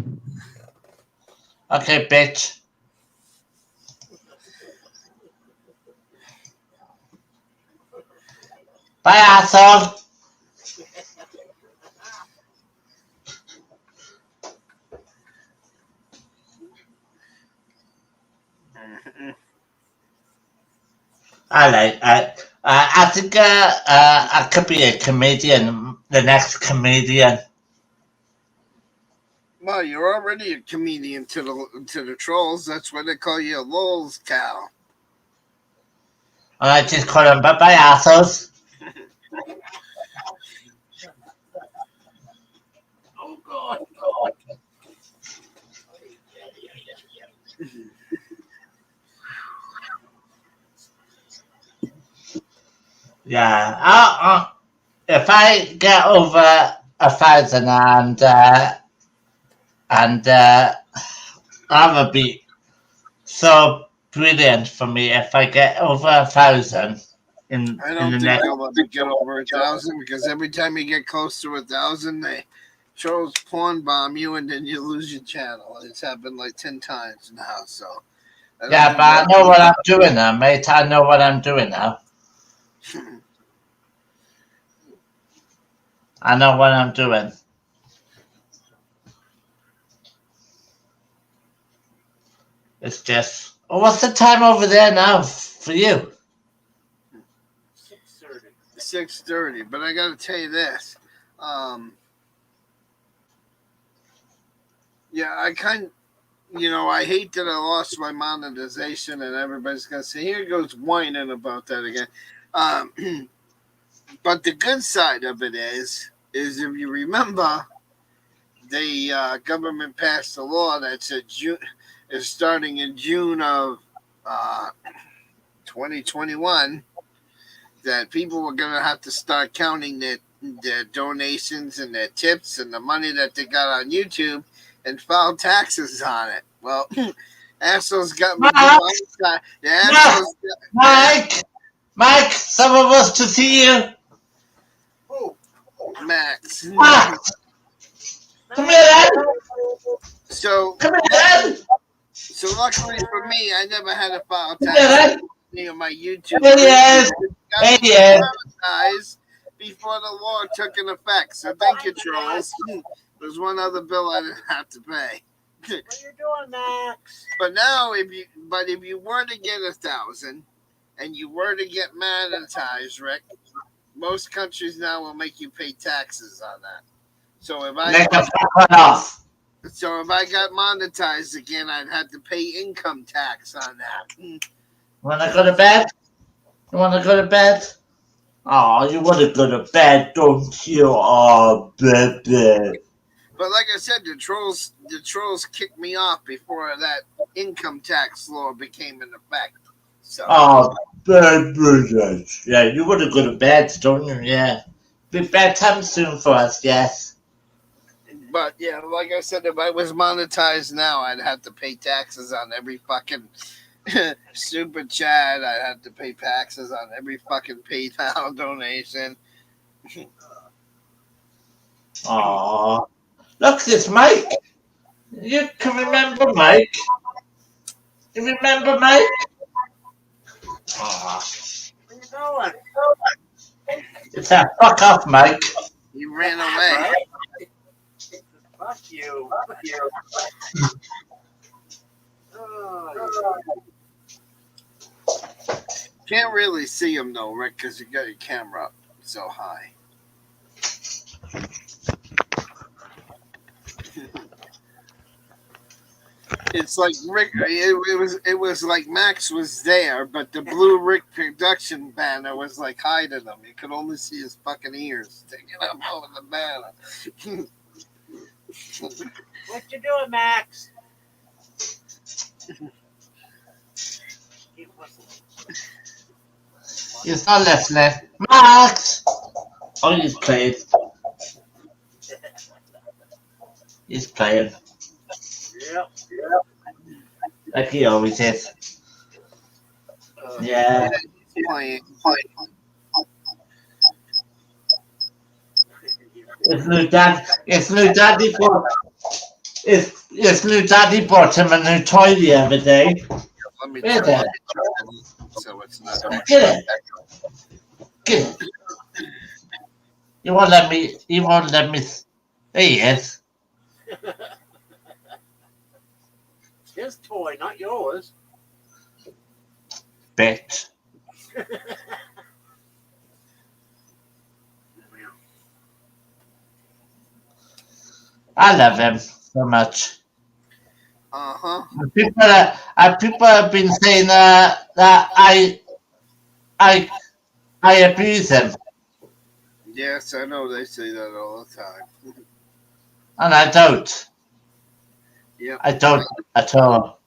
Okay, bitch. Bye, asshole. I think I could be a comedian, the next comedian. Well, you're already a comedian to the trolls. That's why they call you a lol's cow. And I just call them bye-bye, assholes. Oh, God. Yeah. If I get over 1,000 that would be so brilliant for me if I get over 1,000 in I the don't think next. you'll ever get over 1,000 because every time you get close to 1,000, they trolls porn bomb you and then you lose your channel. It's happened like 10 times now. So I don't Yeah, think but I know what I'm doing now, mate. I know what I'm doing now. I know what I'm doing. It's just Well, what's the time over there now for you? 6:30. 6:30. But I got to tell you this. Yeah, I I hate that I lost my monetization, and everybody's gonna say, "Here goes whining about that again." But the good side of it is if you remember, the government passed a law that said June is starting in June of 2021 that people were gonna have to start counting their donations and their tips and the money that they got on YouTube and file taxes on it. Well, assholes got me Mike, demonetized. The assholes Mike, some of us to see you. Oh, Max. Max, come here, Ed. So Come here, Ed. So luckily for me, I never had to file Come here, taxes Ed. on any of my YouTube Here he is. got Here me he is. demonetized before the law took in effect. So thank you, trolls. There's one other bill I didn't have to pay. what you doing, Max? But now, if you were to get 1,000 and you were to get monetized, Rick, most countries now will make you pay taxes on that. So if Make a fuck off. got monetized again, I'd have to pay income tax on that. Wanna go to bed? You wanna go to bed? Oh, you wanna go to bed, don't you? Oh, baby. But like I said, the trolls kicked me off before that income tax law became in effect. So Oh, baby. Yeah, you wanna go to bed, don't you? Yeah. Be bedtime soon for us, yes. but yeah, like I said, if I was monetized now, I'd have to pay taxes on every fucking super chat. I'd have to pay taxes on every fucking PayPal donation. Aw. Look, it's Mike. You can remember Mike? You remember Mike? Aw. Where you going? It's a fuck off, Mike. He ran away. Fuck you. Can't really see him though, Rick, because you got your camera up so high. It's like Rick. It was like Max was there, but the blue Rick production banner was like hiding him. You could only see his fucking ears sticking up over the banner. What you doing, Max? Keep listening. He's not listening. Max! Oh, he's playing. He's playing. Yep. Like he always is. Yeah. Playing. It's new daddy bought him a new toy the other day. Let me Where's turn it? it so it's not. Get it. Get it. You won't let me. There he is. It's his toy, not yours. Bitch. I love him so much. People have been saying that I abuse him, Yes, I know they say that all the time. and I don't. Yeah. I don't at all.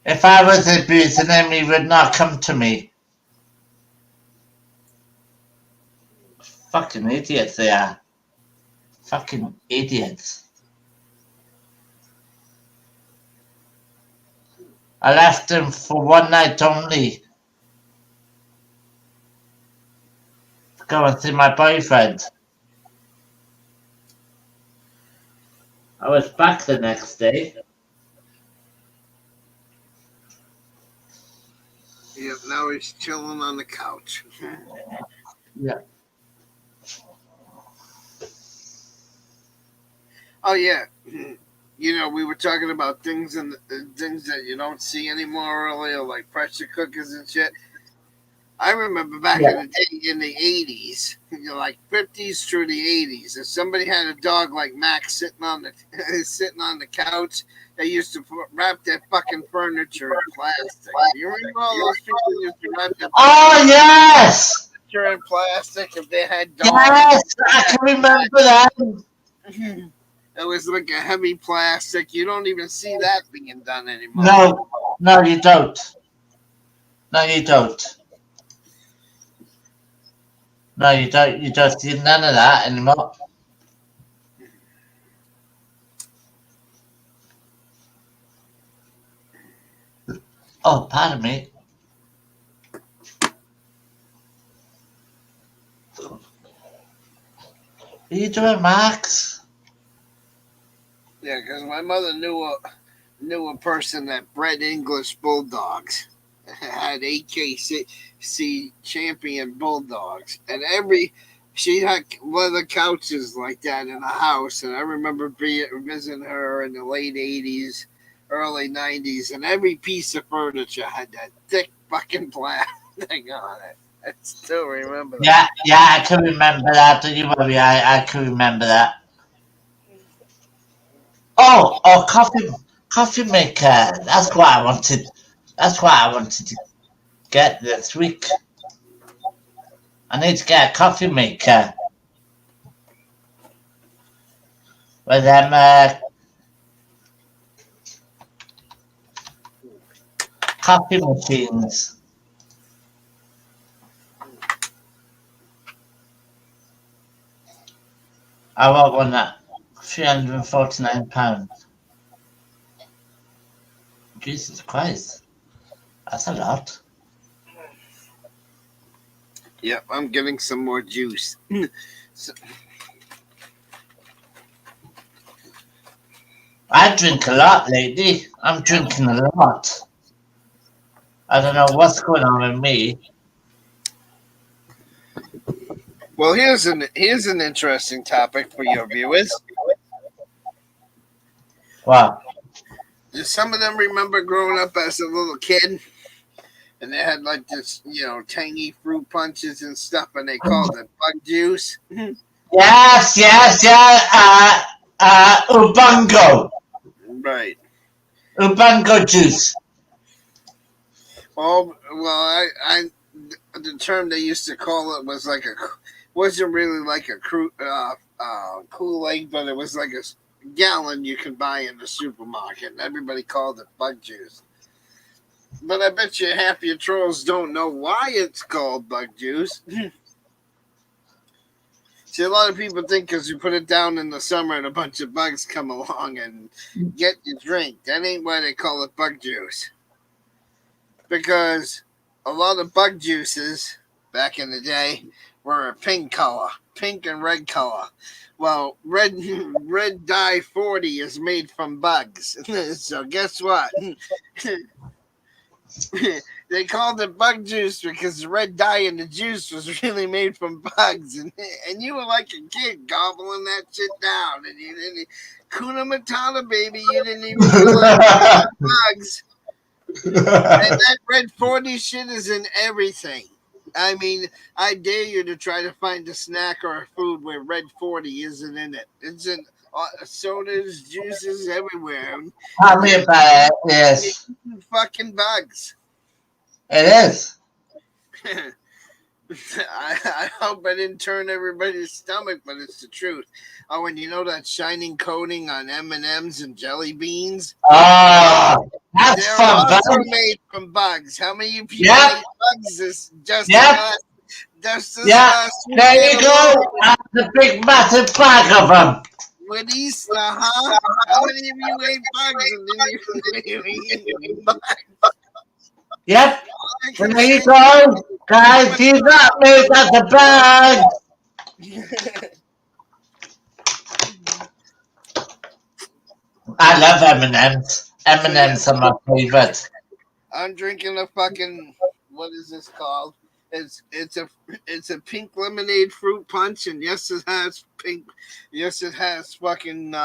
If I was abusing him, he would not come to me. Fucking idiots they are. Fucking idiots. I left him for one night only. To go and see my boyfriend. I was back the next day. Yep, now he's chilling on the couch. Yeah. Oh yeah, we were talking about things and things that you don't see anymore earlier, like pressure cookers and shit. I remember back in the day in the 80s, like 50s through the 80s, if somebody had a dog like Max sitting on the sitting on the couch, they used to wrap their fucking furniture in plastic. You remember all those people who used to wrap their Oh, yes! furniture in plastic if they had dogs? Yes, I can remember that. It was like a heavy plastic. You don't even see that being done anymore. No, you don't. No, you don't. No, you don't. You don't see none of that anymore. Oh, pardon me. What are you doing, Max? Yeah, because my mother knew a person that bred English bulldogs, had AKC champion bulldogs, and she had leather couches like that in the house. And I remember visiting her in the late '80s, early '90s, and every piece of furniture had that thick fucking plastic on it. I still remember that. Yeah, I can remember that. Don't you worry, I can remember that. Oh, coffee maker. That's what I wanted. That's what I wanted to get this week. I need to get a coffee maker with them coffee machines. I want one at £349. Jesus Christ, that's a lot. Yep, I'm getting some more juice. I drink a lot lately. I'm drinking a lot. I don't know what's going on with me. Well, here's an interesting topic for your viewers. Wow. Do some of them remember growing up as a little kid, and they had like this, tangy fruit punches and stuff, and they called it bug juice? Yes, yeah. Ubungo. Right. Ubungo juice. Well, I the term they used to call it was wasn't really like a Kool-Aid, but it was like a gallon you could buy in the supermarket, and everybody called it bug juice. But I bet you half your trolls don't know why it's called bug juice. See, a lot of people think because you put it down in the summer and a bunch of bugs come along and get your drink. That ain't why they call it bug juice. Because a lot of bug juices back in the day were a pink color, pink and red color. Well, red dye 40 is made from bugs. So guess what? They called it bug juice because the red dye in the juice was really made from bugs, and you were like a kid gobbling that shit down, and you didn't Kuna Matata, baby, you didn't even realize bugs. And that red 40 shit is in everything. I mean, I dare you to try to find a snack or a food where red 40 isn't in it. It's in sodas, juices, everywhere. Tell me about it. Yes, Fucking bugs. it is. I hope I didn't turn everybody's stomach, but it's the truth. Oh, and you know that shining coating on M&Ms and jelly beans? Oh, that's They're fun, also bud. made from bugs. How many of you people Yep. ate bugs this Yep. last Yeah, there you go. That's a big, massive bag of them. With Easter, huh? How many of you ate bugs and then you eat bugs? Yep. There you go. Guys, he's not made as a bag. I love M&M's. M&M's are my favorite. I'm drinking a fucking, what is this called? It's a pink lemonade fruit punch, and yes it has fucking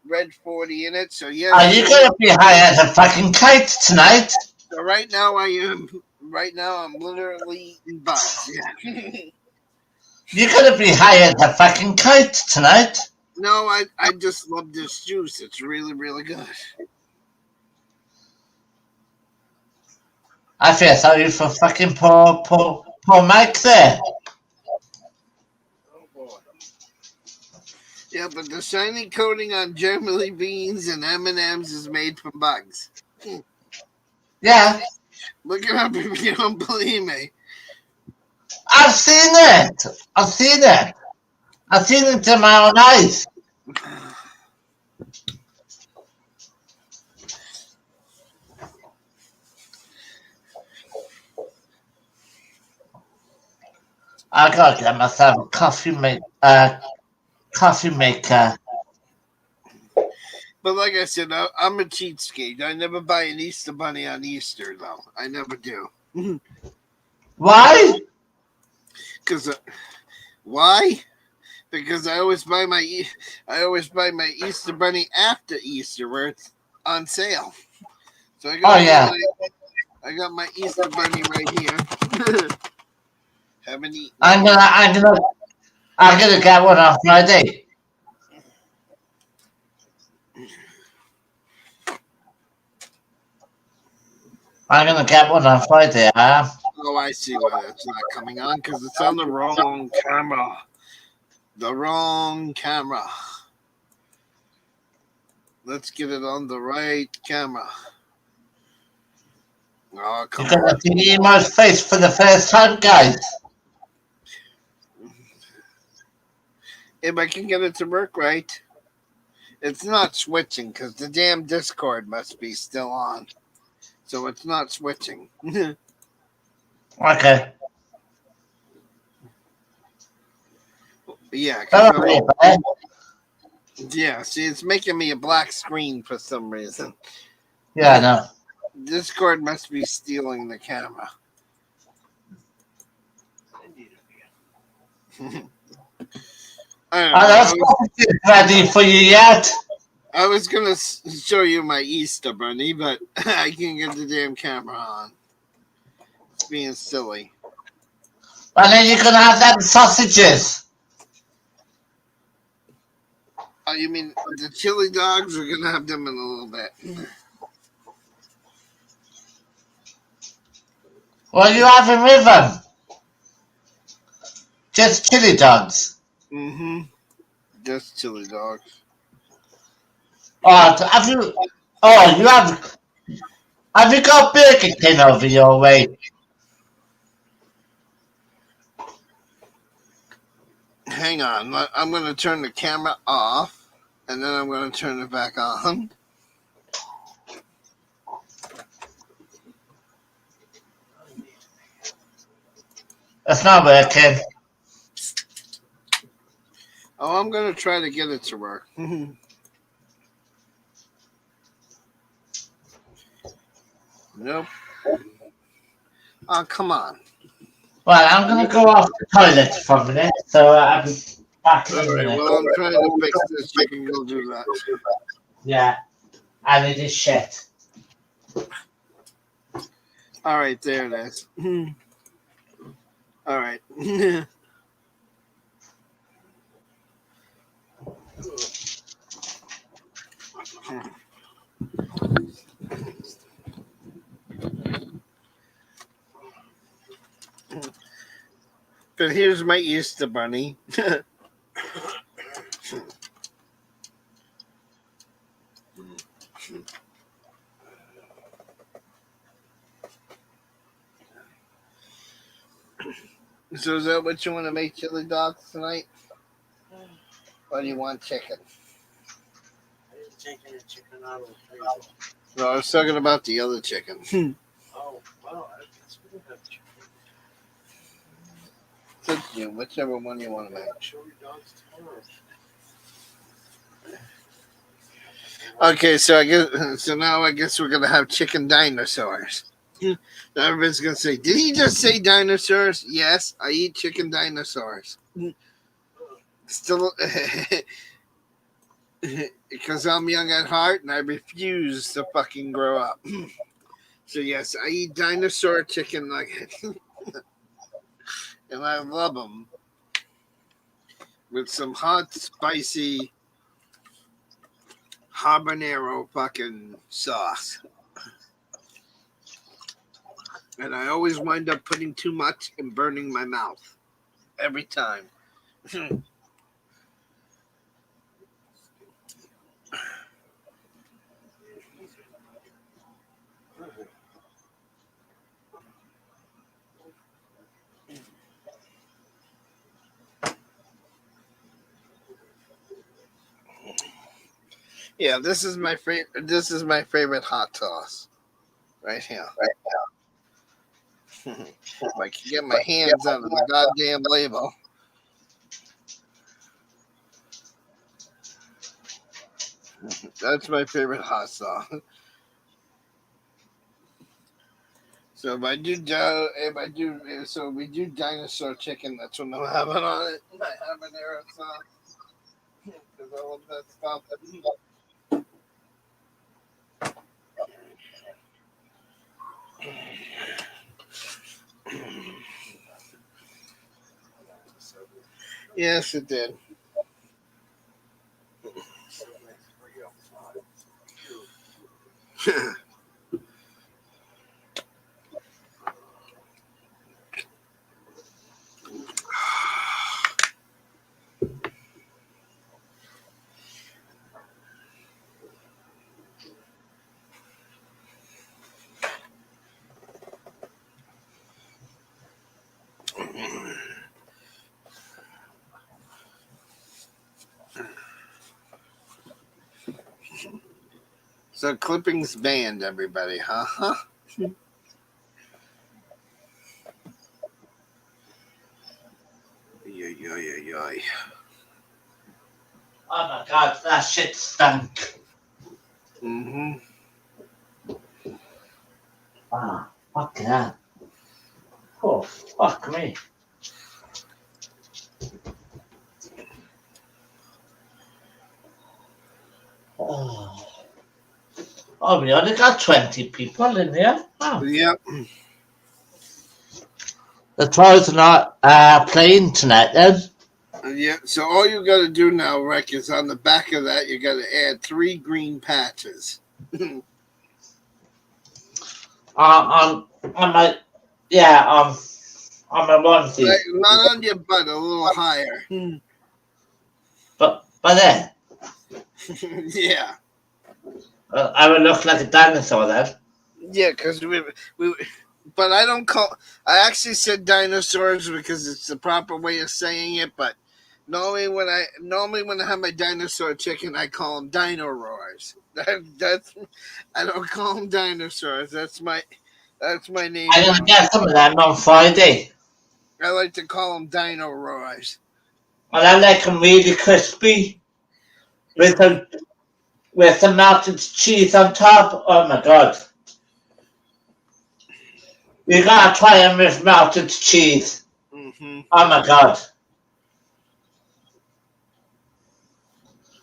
red 40 in it. So yes. Are you gonna be high as a fucking kite tonight? So right now I am. Right now I'm literally eating bugs. Yeah. You're gonna be high as a fucking kite tonight. No, I just love this juice. It's really, really good. I feel sorry for fucking poor Mike there. Oh boy. Yeah, but the shiny coating on jelly beans and M&Ms is made from bugs. Yeah, Look it up if you don't believe me. I've seen it. I've seen it. I've seen it in my own eyes. I gotta get myself a coffee maker. But like I said, I'm a cheapskate. I never buy an Easter bunny on Easter, though. I never do. Why? Because why? Because I always buy my Easter bunny after Easter, where it's on sale. So I got my Easter bunny right here. Haven't eaten. I'm gonna get one on Friday. I'm gonna get one on Friday. I am. Oh, I see why it's not coming on, because it's on the wrong camera. The wrong camera. Let's get it on the right camera. Oh, come You're gonna on. see Emo's face for the first time, guys. If I can get it to work right. It's not switching, because the damn Discord must be still on. So it's not switching. Okay. Yeah, Okay, bud. yeah, see, it's making me a black screen for some reason. Yeah, I know. Discord must be stealing the camera. I don't know. I don't ready for you yet. I was gonna show you my Easter bunny, but I can't get the damn camera on. It's being silly. And then you're gonna have them sausages. Oh, you mean the chili dogs? We're gonna have them in a little bit. What are you having with them? Just chili dogs. Mm-hmm. Just chili dogs. Oh, have you? Oh, you have. Have you got Burger King over your way? Hang on. I'm gonna turn the camera off, and then I'm gonna turn it back on. It's not working. Oh, I'm gonna try to get it to work. Nope. Oh, come on. Well, I'm gonna go off the toilet for a minute, so I'll be back in a All right. minute. Well, I'm trying to fix this. You can go do that. Yeah, and it is shit. All right. There it is. All right. But here's my Easter bunny. So is that what you want to make chili dogs tonight? Or do you want chicken? I didn't take any chicken out of the freezer. No, I was talking about the other chicken. Oh, well, I guess we don't have chicken. It's you, whichever one you want to make. Chili dogs tomorrow. Okay, so now I guess we're gonna have chicken dinosaurs. Everybody's gonna say, "Did he just say dinosaurs?" Yes, I eat chicken dinosaurs. Still, because I'm young at heart and I refuse to fucking grow up. So yes, I eat dinosaur chicken nuggets, and I love them with some hot, spicy habanero fucking sauce. And I always wind up putting too much and burning my mouth every time. Yeah, this is my favorite. This is my favorite hot sauce right here. If I can get my hands on the goddamn label. That's my favorite hot sauce. So so we do dinosaur chicken. That's what I'm having on it. My habanero sauce. Because I love that stuff. Yes, it did. So clippings banned, everybody, huh? Yoy. Oh my god, that shit stunk. Mm-hmm. Ah, fuck that. Oh, fuck me. Oh, we only got 20 people in here. Oh. Yep. The toys are not playing tonight then. Yeah. So all you got to do now, Rick, is on the back of that, you got to add 3 green patches. On my, yeah, on my onesie. Not on your butt, a little higher. But there, Yeah. I would look like a dinosaur then. Yeah, because we, but I don't call. I actually said dinosaurs because it's the proper way of saying it. But normally when I have my dinosaur chicken, I call them dino roars. That's I don't call them dinosaurs. That's my name. I'm gonna get some of them on Friday. I like to call them dino roars. And I like them really crispy with the melted cheese on top. Oh my god. You gotta try them with melted cheese. Mm-hmm. Oh my god.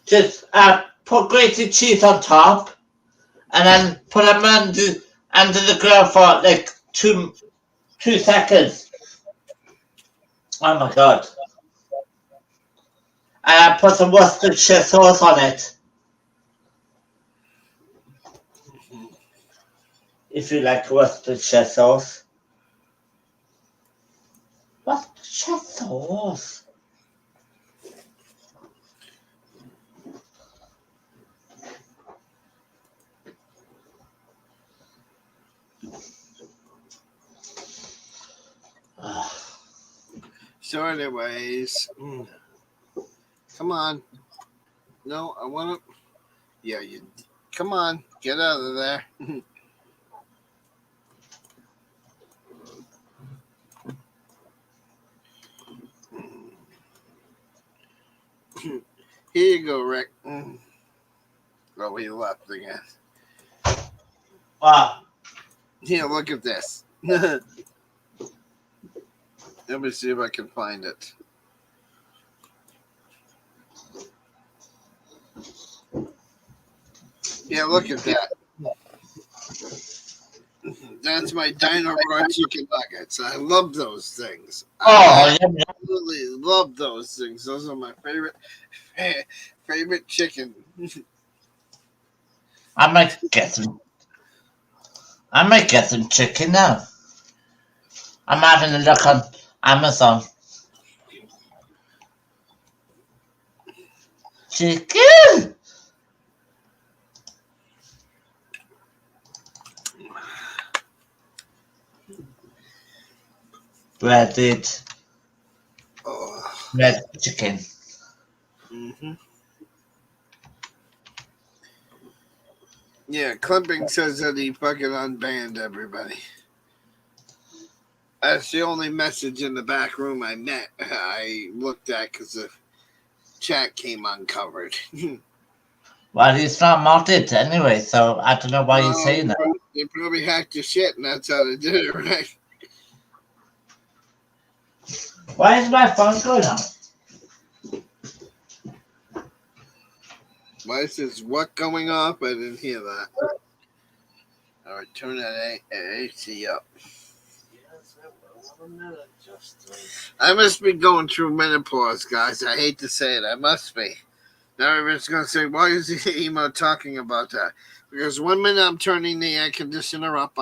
Just put grated cheese on top and then put them under the grill for like two seconds. Oh my god. And I put some Worcestershire sauce on it. If you like Worcestershire sauce. Worcestershire sauce. So, anyways, come on. No, I want to. Yeah, you. Come on, get out of there. Here you go, Rick. Oh, he left again. Wow. Here, look at this. Let me see if I can find it. Yeah, look at that. That's my Dino Raw chicken nuggets. I love those things. I Oh, yeah. absolutely love those things. Those are my favorite chicken. I might get some. I might get some chicken now. I'm having a look on Amazon. Chicken. Breaded Oh. red chicken. Mm-hmm. Yeah, Clipping says that he fucking unbanned everybody. That's the only message in the back room I looked at because the chat came uncovered. Well, he's not modded anyway, so I don't know why you're saying that. They probably hacked your shit, and that's how they did it, right? Why is my phone going off? Why is this what going off? I didn't hear that. All right, turn that AC up. I must be going through menopause, guys. I hate to say it. I must be. Now everyone's going to say, why is the emo talking about that? Because 1 minute I'm turning the air conditioner up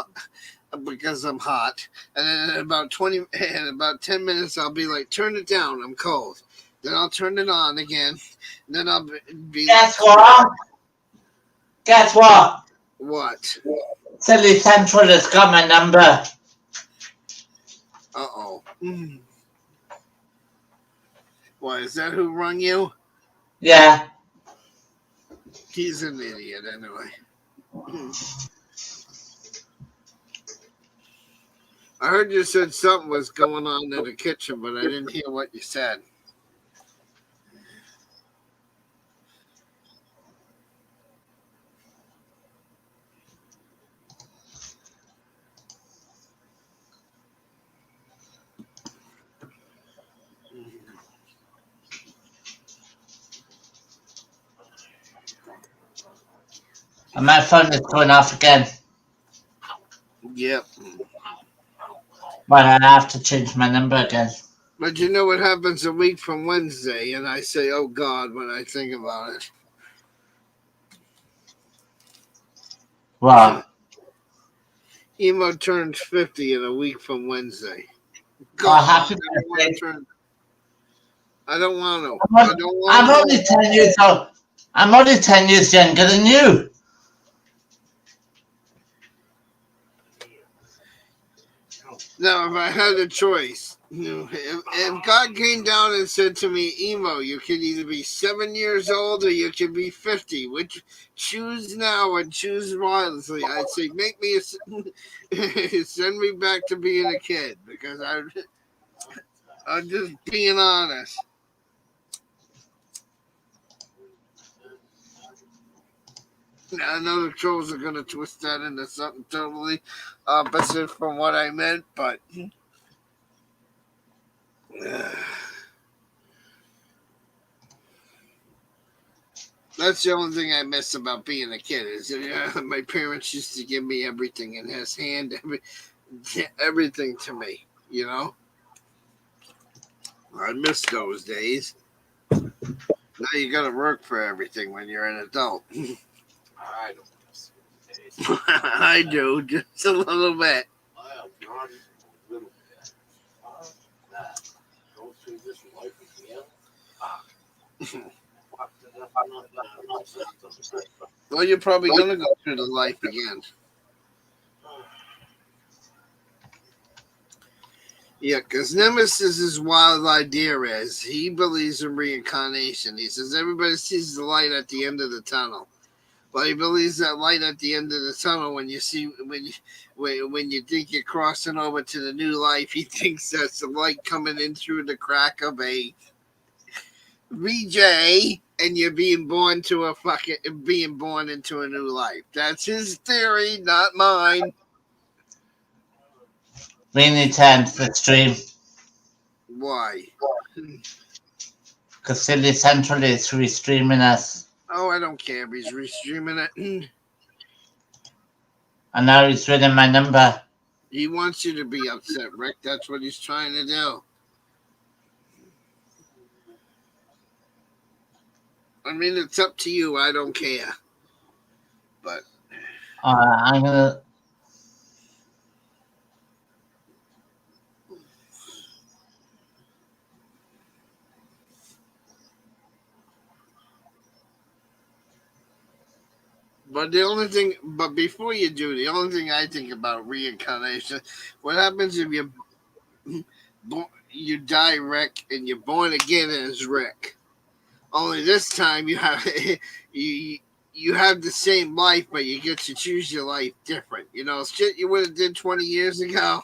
because I'm hot. And then in about 10 minutes, I'll be like, turn it down. I'm cold. Then I'll turn it on again. And then I'll be Guess like, what? Guess what? what? Silly Central has got my number. Uh-oh. Why, is that who rung you? Yeah. He's an idiot anyway. I heard you said something was going on in the kitchen, but I didn't hear what you said. And my phone is going off again. Yep. But I have to change my number again. But you know what happens a week from Wednesday, and I say, oh God, when I think about it. What? Emo turns 50 in a week from Wednesday. Oh, God, happy birthday. I don't want to. I'm only 10 years old. I'm only 10 years younger than you. Now, if I had a choice, if God came down and said to me, Emo, you could either be 7 years old or you could be 50, which choose now and choose wisely, I'd say, make me send me back to being a kid, because I'm just being honest. I know the trolls are going to twist that into something totally opposite from what I meant, but that's the only thing I miss about being a kid is my parents used to give me everything in his hand, everything to me, you know? I miss those days. Now you got to work for everything when you're an adult. I don't miss those days. I do, just a little bit. Well, not even a little bit. That. Go through this life again. Well, you're probably going to go through the life again. Yeah, because Nemesis' wild idea is he believes in reincarnation. He says everybody sees the light at the end of the tunnel. Well, he believes that light at the end of the tunnel when you think you're crossing over to the new life, he thinks that's the light coming in through the crack of a VJ and you're being born into a new life. That's his theory, not mine. We need to end the stream. Why? Because Silly Central is restreaming us. Oh, I don't care if he's restreaming it. And now he's reading my number. He wants you to be upset, Rick. That's what he's trying to do. I mean, it's up to you. I don't care. But I'm gonna. But before you do, the only thing I think about reincarnation, what happens if you die Rick and you're born again as Rick? Only this time you have you you have the same life, but you get to choose your life different. You know, shit you would have did 20 years ago,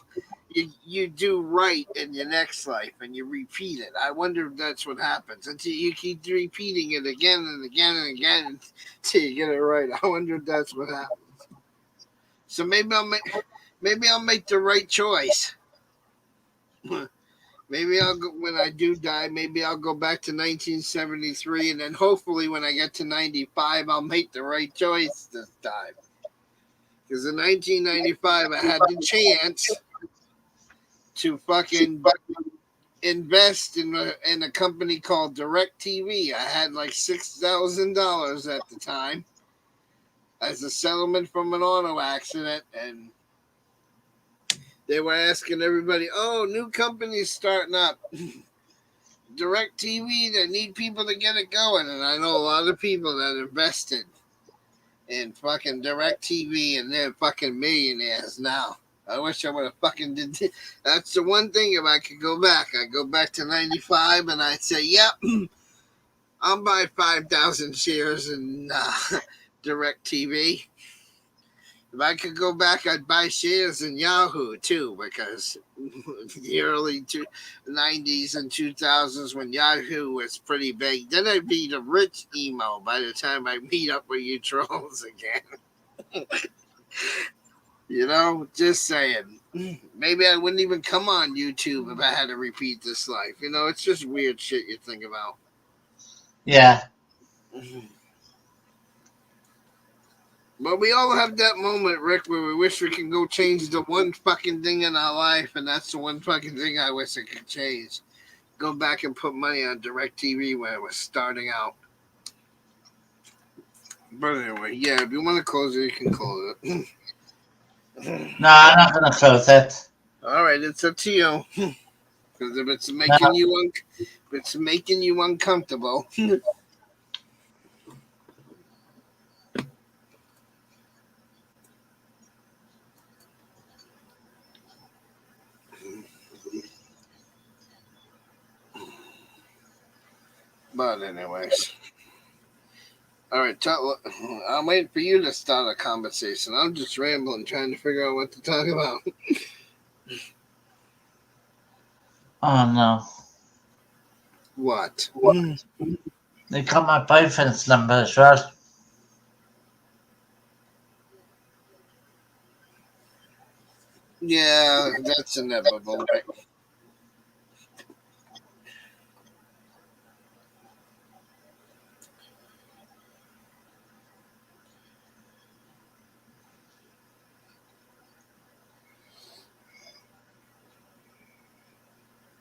you do right in your next life and you repeat it. I wonder if that's what happens until you keep repeating it again and again and again until you get it right. I wonder if that's what happens. So maybe I'll make the right choice. Maybe I'll go when I do die. Maybe I'll go back to 1973, and then hopefully when I get to 95, I'll make the right choice this time. Because in 1995, I had the chance to fucking invest in a company called DirecTV. I had like $6,000 at the time as a settlement from an auto accident, and they were asking everybody, "Oh, new companies starting up, DirecTV. They need people to get it going." And I know a lot of people that invested in fucking DirecTV, and they're fucking millionaires now. I wish I would have fucking did. That's the one thing. If I could go back, I'd go back to 95, and I'd say, "Yep, I'll buy 5,000 shares in DirecTV." If I could go back, I'd buy shares in Yahoo too, because the early 90s and 2000s when Yahoo was pretty big. Then I'd be the rich emo by the time I meet up with you trolls again. You know, just saying. Maybe I wouldn't even come on YouTube if I had to repeat this life. You know, it's just weird shit you think about. Yeah. But we all have that moment, Rick, where we wish we could go change the one fucking thing in our life, and that's the one fucking thing I wish I could change. Go back and put money on DirecTV when it was starting out. But anyway, yeah, if you want to close it, you can close it. No, I'm not gonna close it. All right, it's up to you. Because if it's making you uncomfortable. But anyways. All right, I'm waiting for you to start a conversation. I'm just rambling, trying to figure out what to talk about. Oh no. What? They got my boyfriend's number as well. Yeah, that's inevitable, right?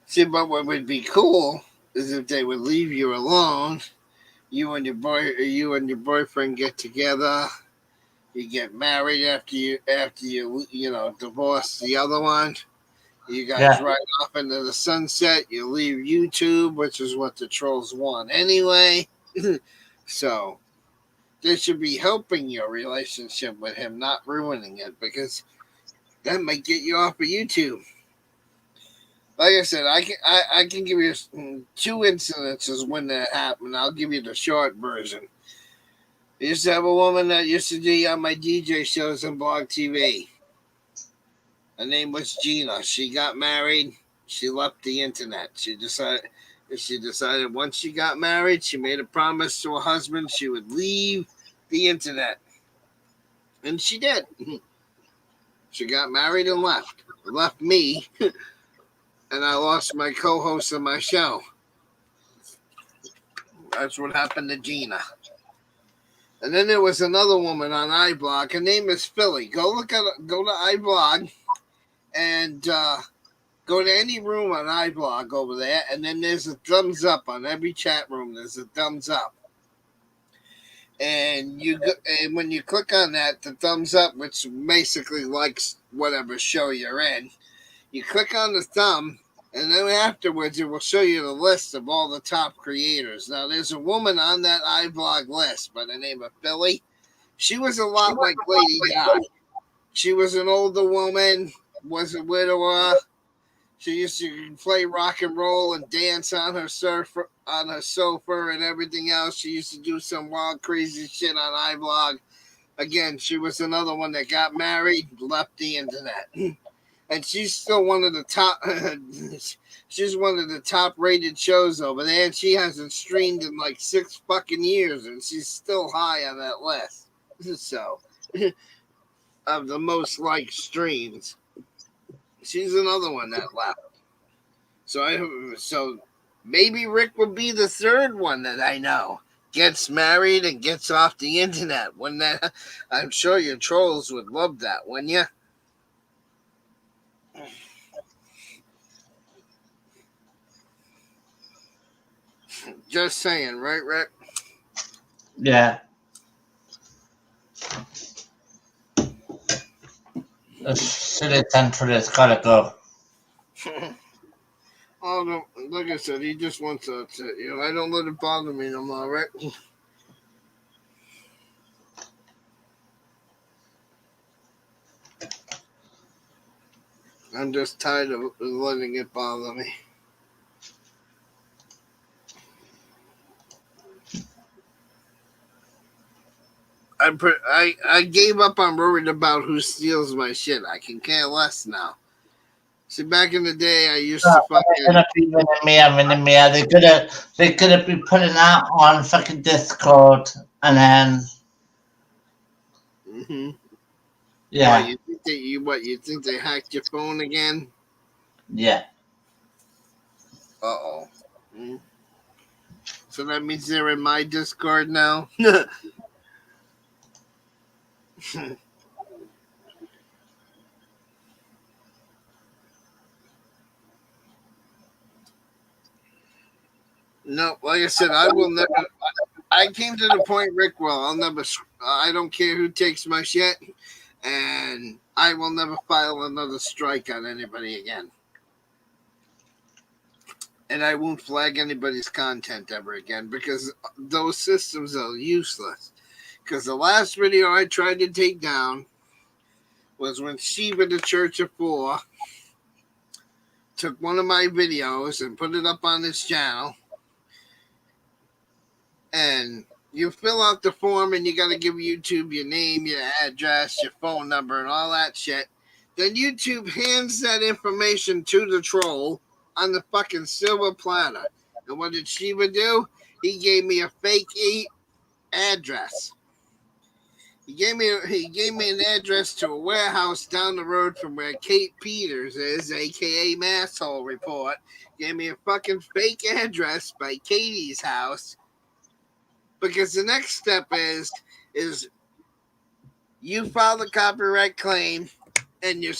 See, but what would be cool is if they would leave you alone. You and your boyfriend get together. You get married after you divorce the other one. You guys Yeah. ride off into the sunset. You leave YouTube, which is what the trolls want anyway. So this should be helping your relationship with him, not ruining it, because that might get you off of YouTube. Like I said, I can give you 2 incidences when that happened. I'll give you the short version. I used to have a woman that used to do on my DJ shows on Blog TV. Her name was Gina. She got married. She left the internet. She decided once she got married, she made a promise to her husband she would leave the internet. And she did. She got married and left. Left me. And I lost my co-host of my show. That's what happened to Gina. And then there was another woman on iBlog. Her name is Philly. Go to iBlog and go to any room on iBlog over there, and then there's a thumbs up on every chat room. There's a thumbs up, and and when you click on that, the thumbs up, which basically likes whatever show you're in, you click on the thumb, and then afterwards it will show you the list of all the top creators. Now, there's a woman on that iBlog list by the name of Philly. She was a lot like Lady Di. She was an older woman, was a widower. She used to play rock and roll and dance on her sofa and everything else. She used to do some wild, crazy shit on iBlog. Again, she was another one that got married, left the internet. And she's still one of the top. She's one of the top rated shows over there, and she hasn't streamed in like 6 fucking years, and she's still high on that list. So, of the most liked streams, she's another one that left. So maybe Rick will be the third one that I know gets married and gets off the internet. When that, I'm sure your trolls would love that, wouldn't you? Just saying, right, Rick? Yeah. The silly central has gotta go. Oh, no, like I said, he just wants to, I don't let it bother me no more, right? I'm just tired of letting it bother me. I gave up on worrying about who steals my shit. I can care less now. See, back in the day, I used to fucking. They're gonna be winning me. They're gonna be putting that on fucking Discord, and then Mm-hmm. yeah, You think they hacked your phone again? yeah. Uh-oh. Mm-hmm. So that means they're in my Discord now? No, like I said, I will never. I came to the point, Rick. Well, I'll never. I don't care who takes my shit, and I will never file another strike on anybody again. And I won't flag anybody's content ever again because those systems are useless. Because the last video I tried to take down was when Shiva the Church of Four took one of my videos and put it up on his channel. And you fill out the form and you got to give YouTube your name, your address, your phone number, and all that shit. Then YouTube hands that information to the troll on the fucking silver platter. And what did Shiva do? He gave me a fake address. He gave me an address to a warehouse down the road from where Kate Peters is, aka Masshole Report. Gave me a fucking fake address by Katie's house. Because the next step is you file the copyright claim and you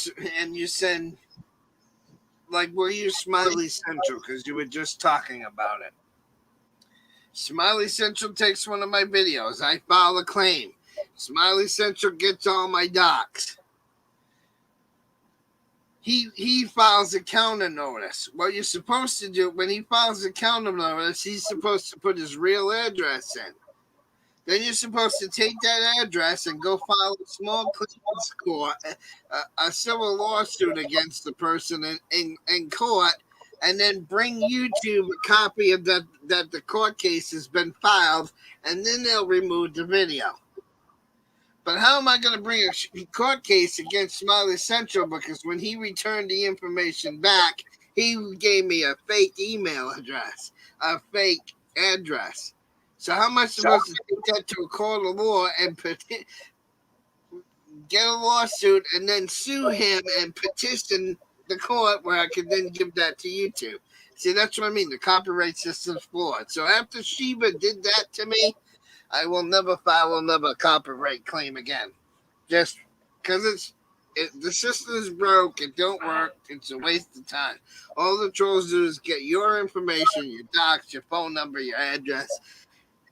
send, like, we'll use Smiley Central because you were just talking about it. Smiley Central takes one of my videos. I file a claim. Smiley Central gets all my docs. He files a counter notice. What you're supposed to do when he files a counter notice, he's supposed to put his real address in. Then you're supposed to take that address and go file a small claims court, a civil lawsuit against the person in court, and then bring YouTube a copy of that the court case has been filed, and then they'll remove the video. But how am I going to bring a court case against Smiley Central? Because when he returned the information back, he gave me a fake email address, a fake address. So how am I supposed to take that to a court of law and get a lawsuit and then sue him and petition the court where I could then give that to YouTube? See, that's what I mean. The copyright system's flawed. So after Shiva did that to me, I will never file another copyright claim again. Just because the system is broke, it don't work, it's a waste of time. All the trolls do is get your information, your docs, your phone number, your address,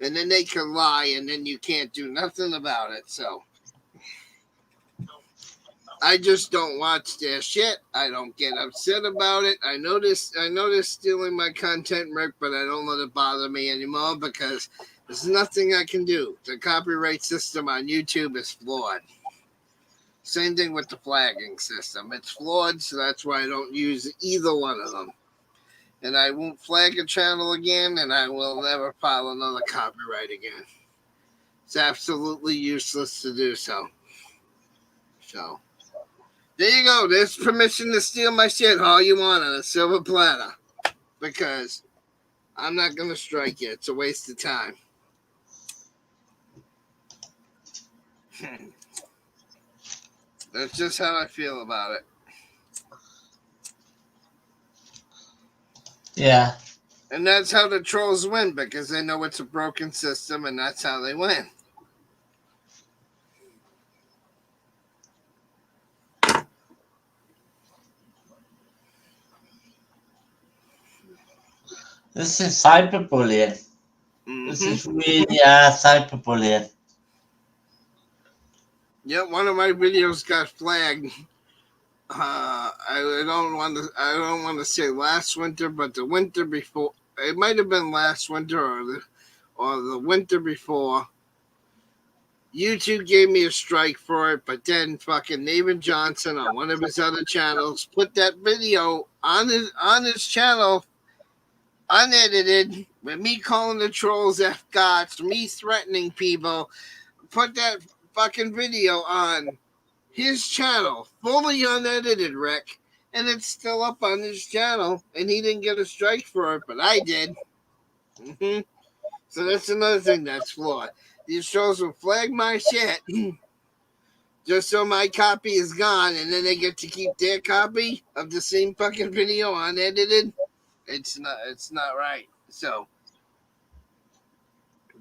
and then they can lie, and then you can't do nothing about it. So I just don't watch their shit. I don't get upset about it. I know they're stealing my content, Rick, but I don't let it bother me anymore because there's nothing I can do. The copyright system on YouTube is flawed. Same thing with the flagging system. It's flawed, so that's why I don't use either one of them. And I won't flag a channel again, and I will never file another copyright again. It's absolutely useless to do so. So, there you go. There's permission to steal my shit all you want on a silver platter. Because I'm not going to strike you. It's a waste of time. That's just how I feel about it. Yeah. And that's how the trolls win, because they know it's a broken system, and that's how they win. This is cyberbullying. This is really cyberbullying. Yeah, one of my videos got flagged. I don't want to say last winter, but the winter before. It might have been last winter or the winter before. YouTube gave me a strike for it, but then fucking Nathan Johnson on one of his other channels put that video on his channel unedited with me calling the trolls F-gots, me threatening people. Put that fucking video on his channel, fully unedited, Rick, and it's still up on his channel, and he didn't get a strike for it, but I did. So that's another thing that's flawed. These trolls will flag my shit just so my copy is gone, and then they get to keep their copy of the same fucking video unedited. It's not right. So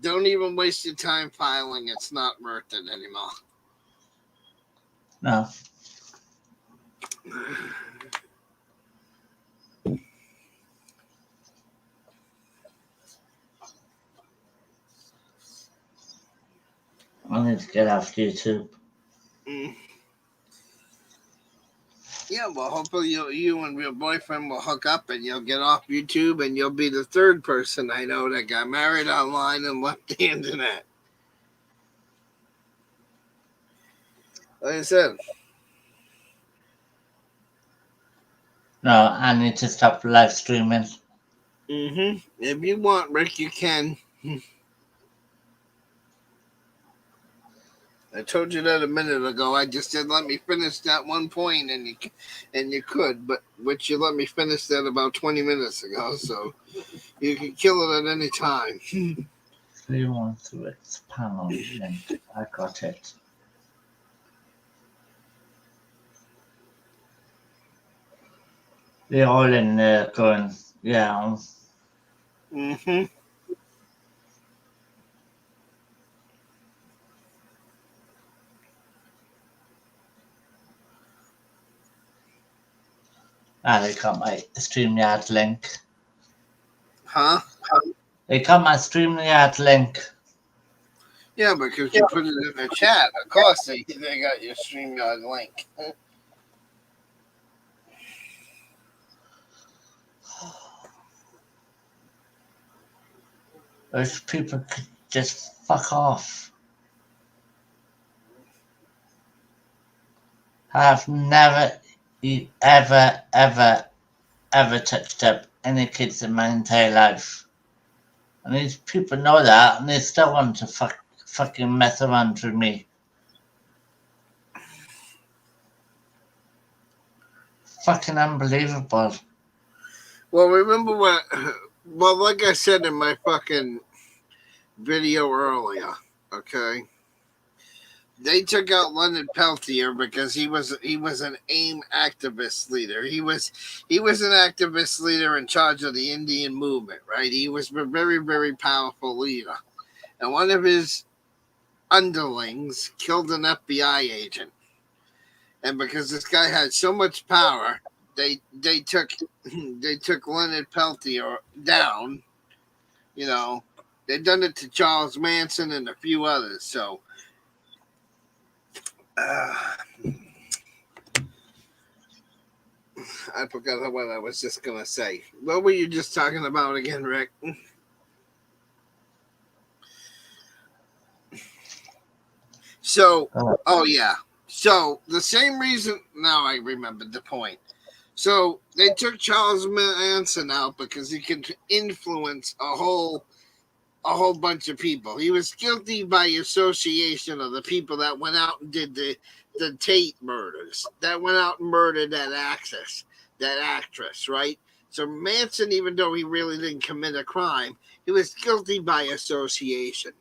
don't even waste your time filing. It's not worth it anymore. No. I need to get off YouTube. Yeah, well, hopefully you and your boyfriend will hook up and you'll get off YouTube and you'll be the third person I know that got married online and left the internet. Like I said. No, I need to stop live streaming. If you want, Rick, you can. I told you that a minute ago. I just said let me finish that one point, and you could, but which you let me finish that about 20 minutes ago, so you can kill it at any time. 313 panel link. I got it. They're all in there going, yeah. They got my StreamYard link. Huh? They got my StreamYard link. Yeah, because you put it in the chat. Of course they got your StreamYard link. Those people could just fuck off. I've never, ever touched up any kids in my entire life. And these people know that, and they still want to fucking mess around with me. Fucking unbelievable. Well, remember like I said in my fucking video earlier, okay? They took out Leonard Peltier because he was an AIM activist leader. He was an activist leader in charge of the Indian movement, right? He was a very, very powerful leader. and one of his underlings killed an FBI agent. And because this guy had so much power, they took they took Leonard Peltier down. You know, they'd done it to Charles Manson and a few others. So, I forgot what I was just gonna say. What were you just talking about again, Rick? So, oh yeah. So the same reason. Now I remembered the point. So they took Charles Manson out because he could influence a whole bunch of people. He was guilty by association of the people that went out and did the Tate murders, that went out and murdered that actress, right? So Manson, even though he really didn't commit a crime, he was guilty by association.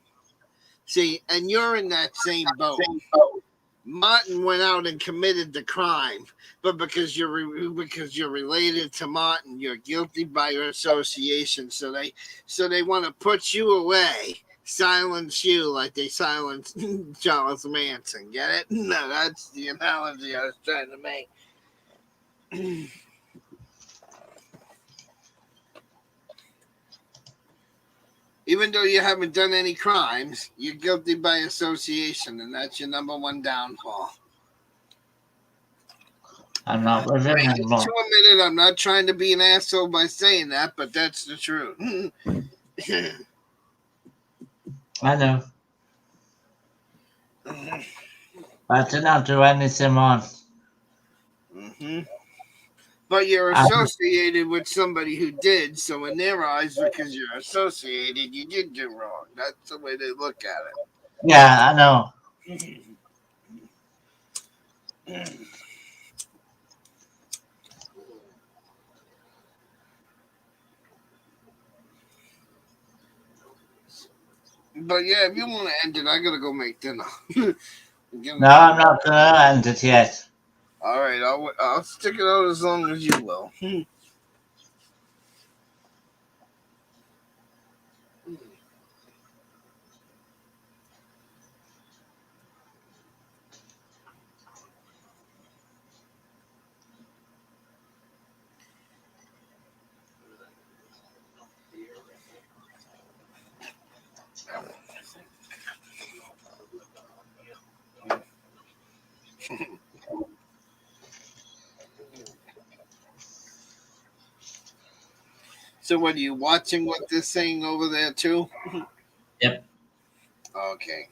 See, and you're in that same boat. Martin went out and committed the crime, but because you're related to Martin, you're guilty by your association. So they want to put you away, silence you like they silenced Charles Manson. Get it? No, that's the analogy I was trying to make. Even though you haven't done any crimes, you're guilty by association, and that's your number one downfall. I'm not with him anymore. To admit it, I'm not trying to be an asshole by saying that, but that's the truth. I know. I did not do anything wrong. Mm-hmm. But you're associated with somebody who did, so in their eyes, because you're associated, you did do wrong. That's the way they look at it. Yeah, I know. But yeah, if you want to end it, I gotta go make dinner. No, I'm not gonna end it yet. All right, I'll stick it out as long as you will. So, what are you watching? What they're saying over there too? Yep. Okay.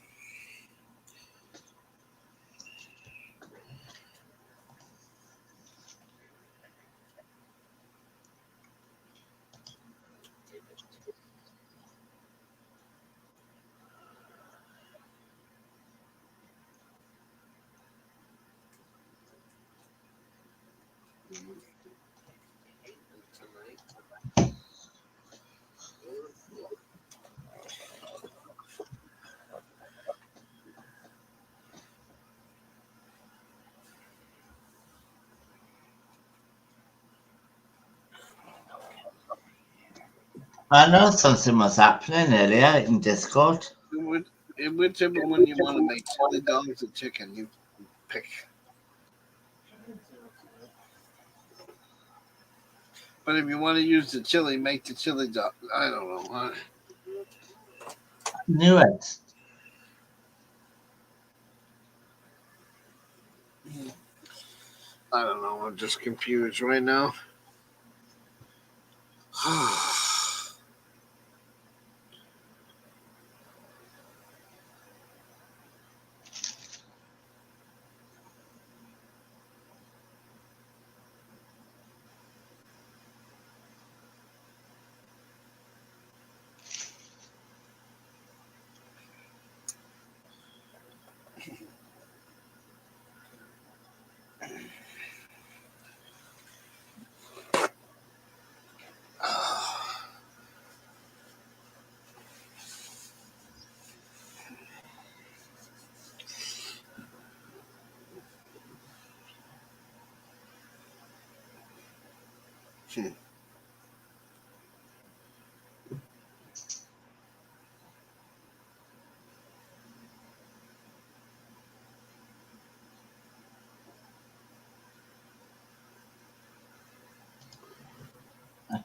I know something was happening earlier in Discord. Whichever one you want to make, chili dogs or chicken, you pick. But if you want to use the chili, make the chili dog. I don't know. Knew it. I don't know. I'm just confused right now.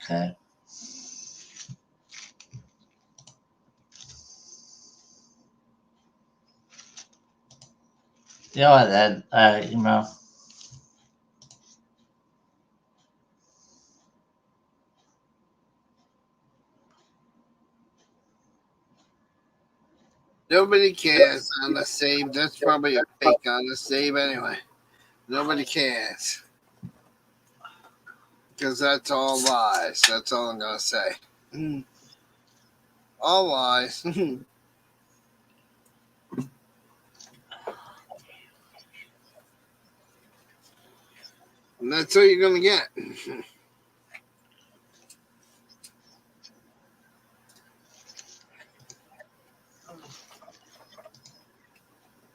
Okay. Yeah, then, email. Nobody cares on the save. That's probably a fake on the save anyway. Nobody cares. Because that's all lies. That's all I'm going to say. All lies. And that's all you're going to get.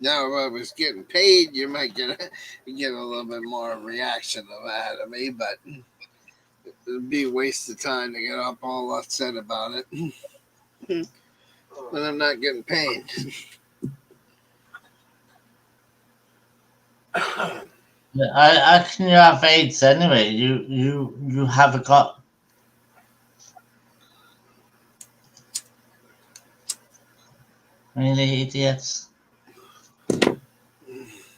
Now, if I was getting paid, you might get a little bit more reaction out of me, but it'd be a waste of time to get up all upset about it when I'm not getting paid. I can you have AIDS anyway? You haven't got. Really, idiots.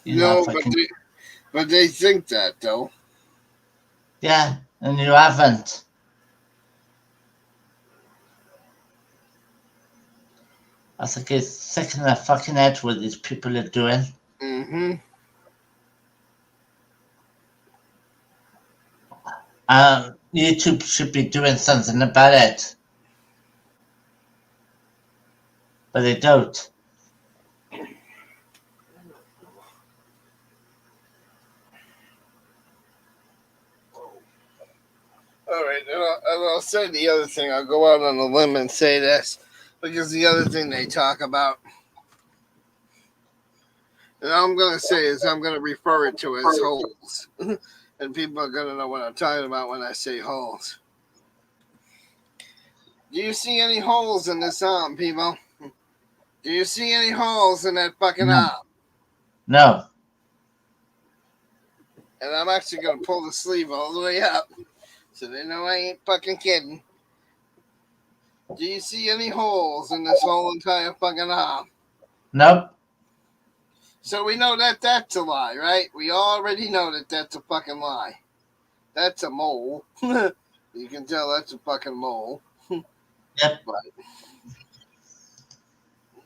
You know, No, fucking, but they think that, though. yeah, and you haven't. I think it's sick in the fucking head what these people are doing. Mm-hmm. YouTube should be doing something about it, but they don't. All right, and I'll say the other thing. I'll go out on a limb and say this, because the other thing they talk about, and all I'm going to say is I'm going to refer it to as holes. And people are going to know what I'm talking about when I say holes. Do you see any holes in this arm, people? Do you see any holes in that fucking arm? No. And I'm actually going to pull the sleeve all the way up so they know I ain't fucking kidding. Do you see any holes in this whole entire fucking arm? Nope. So we know that that's a lie, right? We already know that that's a fucking lie. That's a mole. You can tell that's a fucking mole. Yep. But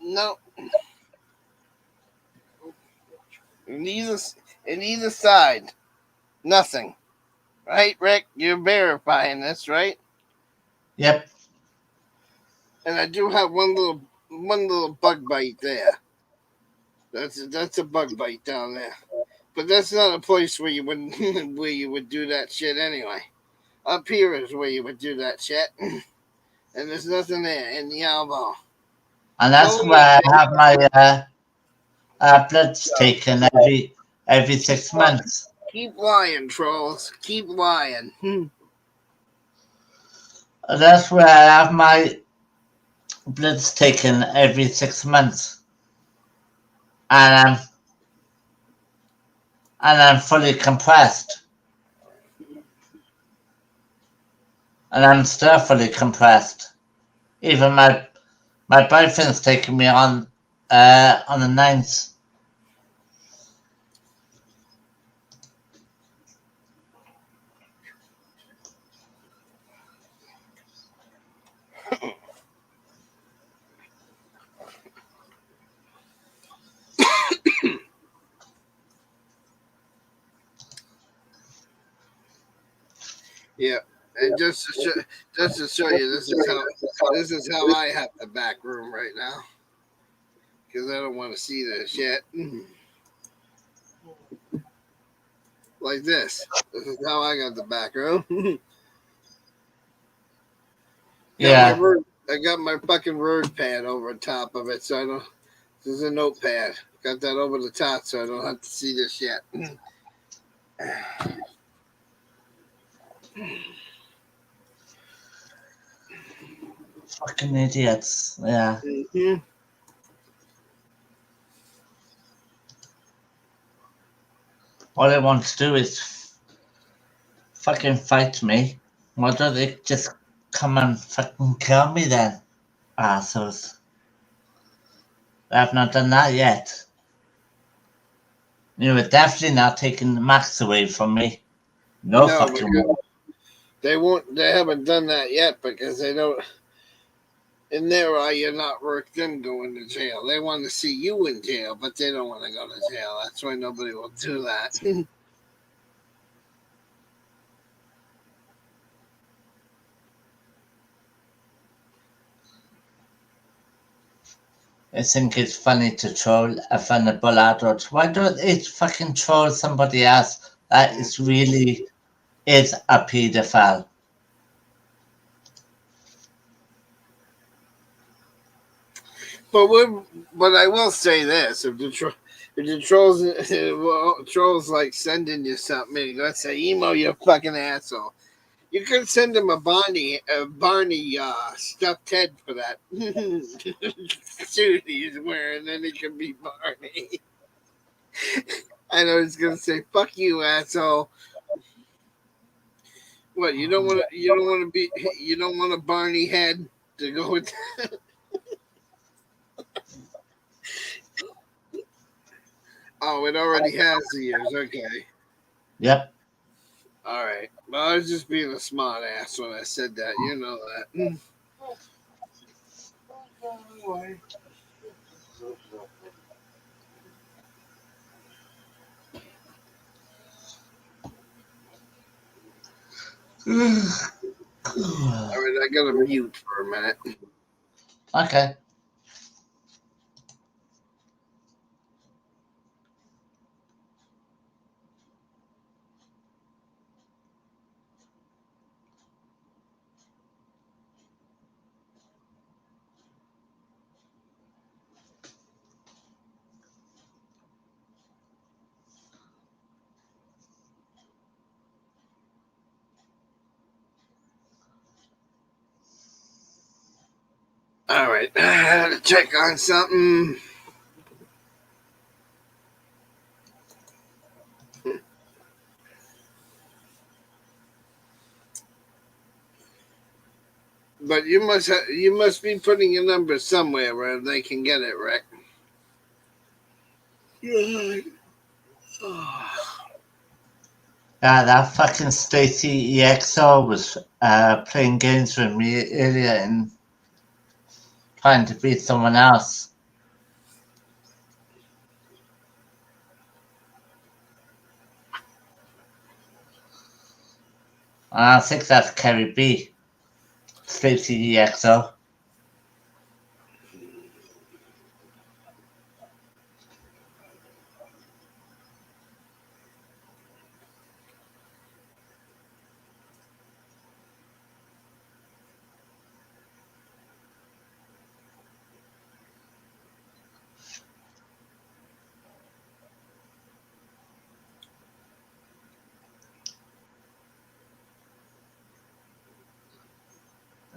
no. In either side, nothing. Right, Rick? You're verifying this, right? Yep. And I do have one little bug bite there. That's a bug bite down there. But that's not a place where you would do that shit anyway. Up here is where you would do that shit. And there's nothing there in the elbow. And that's where I have my bloods taken every 6 months. Keep lying, trolls. Keep lying. And that's where I have my bloods taken every 6 months. And I'm fully compressed. And I'm still fully compressed. Even my boyfriend's taking me on the 9th. Yeah. And just to show you, this is how I have the back room right now. Because I don't want to see this shit. Like this. This is how I got the back room. Yeah. I got my fucking word pad over top of it, so I don't. This is a notepad. Got that over the top, so I don't have to see this shit. Fucking idiots. Yeah. Mm-hmm. All they want to do is fucking fight me. Why don't they just come and fucking kill me then, assholes? I've not done that yet. You were definitely not taking the max away from me. No, No, fucking because way. they won't. They haven't done that yet because they don't. In their eye, you're not worth them going to jail. They want to see you in jail, but they don't want to go to jail. That's why nobody will do that. I think it's funny to troll a vulnerable adult. Why don't they fucking troll somebody else that is really is a paedophile? But I will say this: if the trolls trolls like sending you something, let's say emo, you fucking asshole. You could send him a Barney stuffed head for that suit he's wearing, then he can be Barney. I know he's gonna say, "Fuck you, asshole." What you don't want to? You don't want to be? You don't want a Barney head to go with? Oh, it already has the ears. Okay, Yep. all right. Well, I was just being a smart ass when I said that. You know that. All right, I got to mute for a minute. Okay. All right, I had to check on something. But you must be putting your number somewhere where they can get it, Rick. Yeah. That fucking Stacy EXO was playing games with me earlier and trying to beat someone else. I think that's Kerry B. Stacy EXO.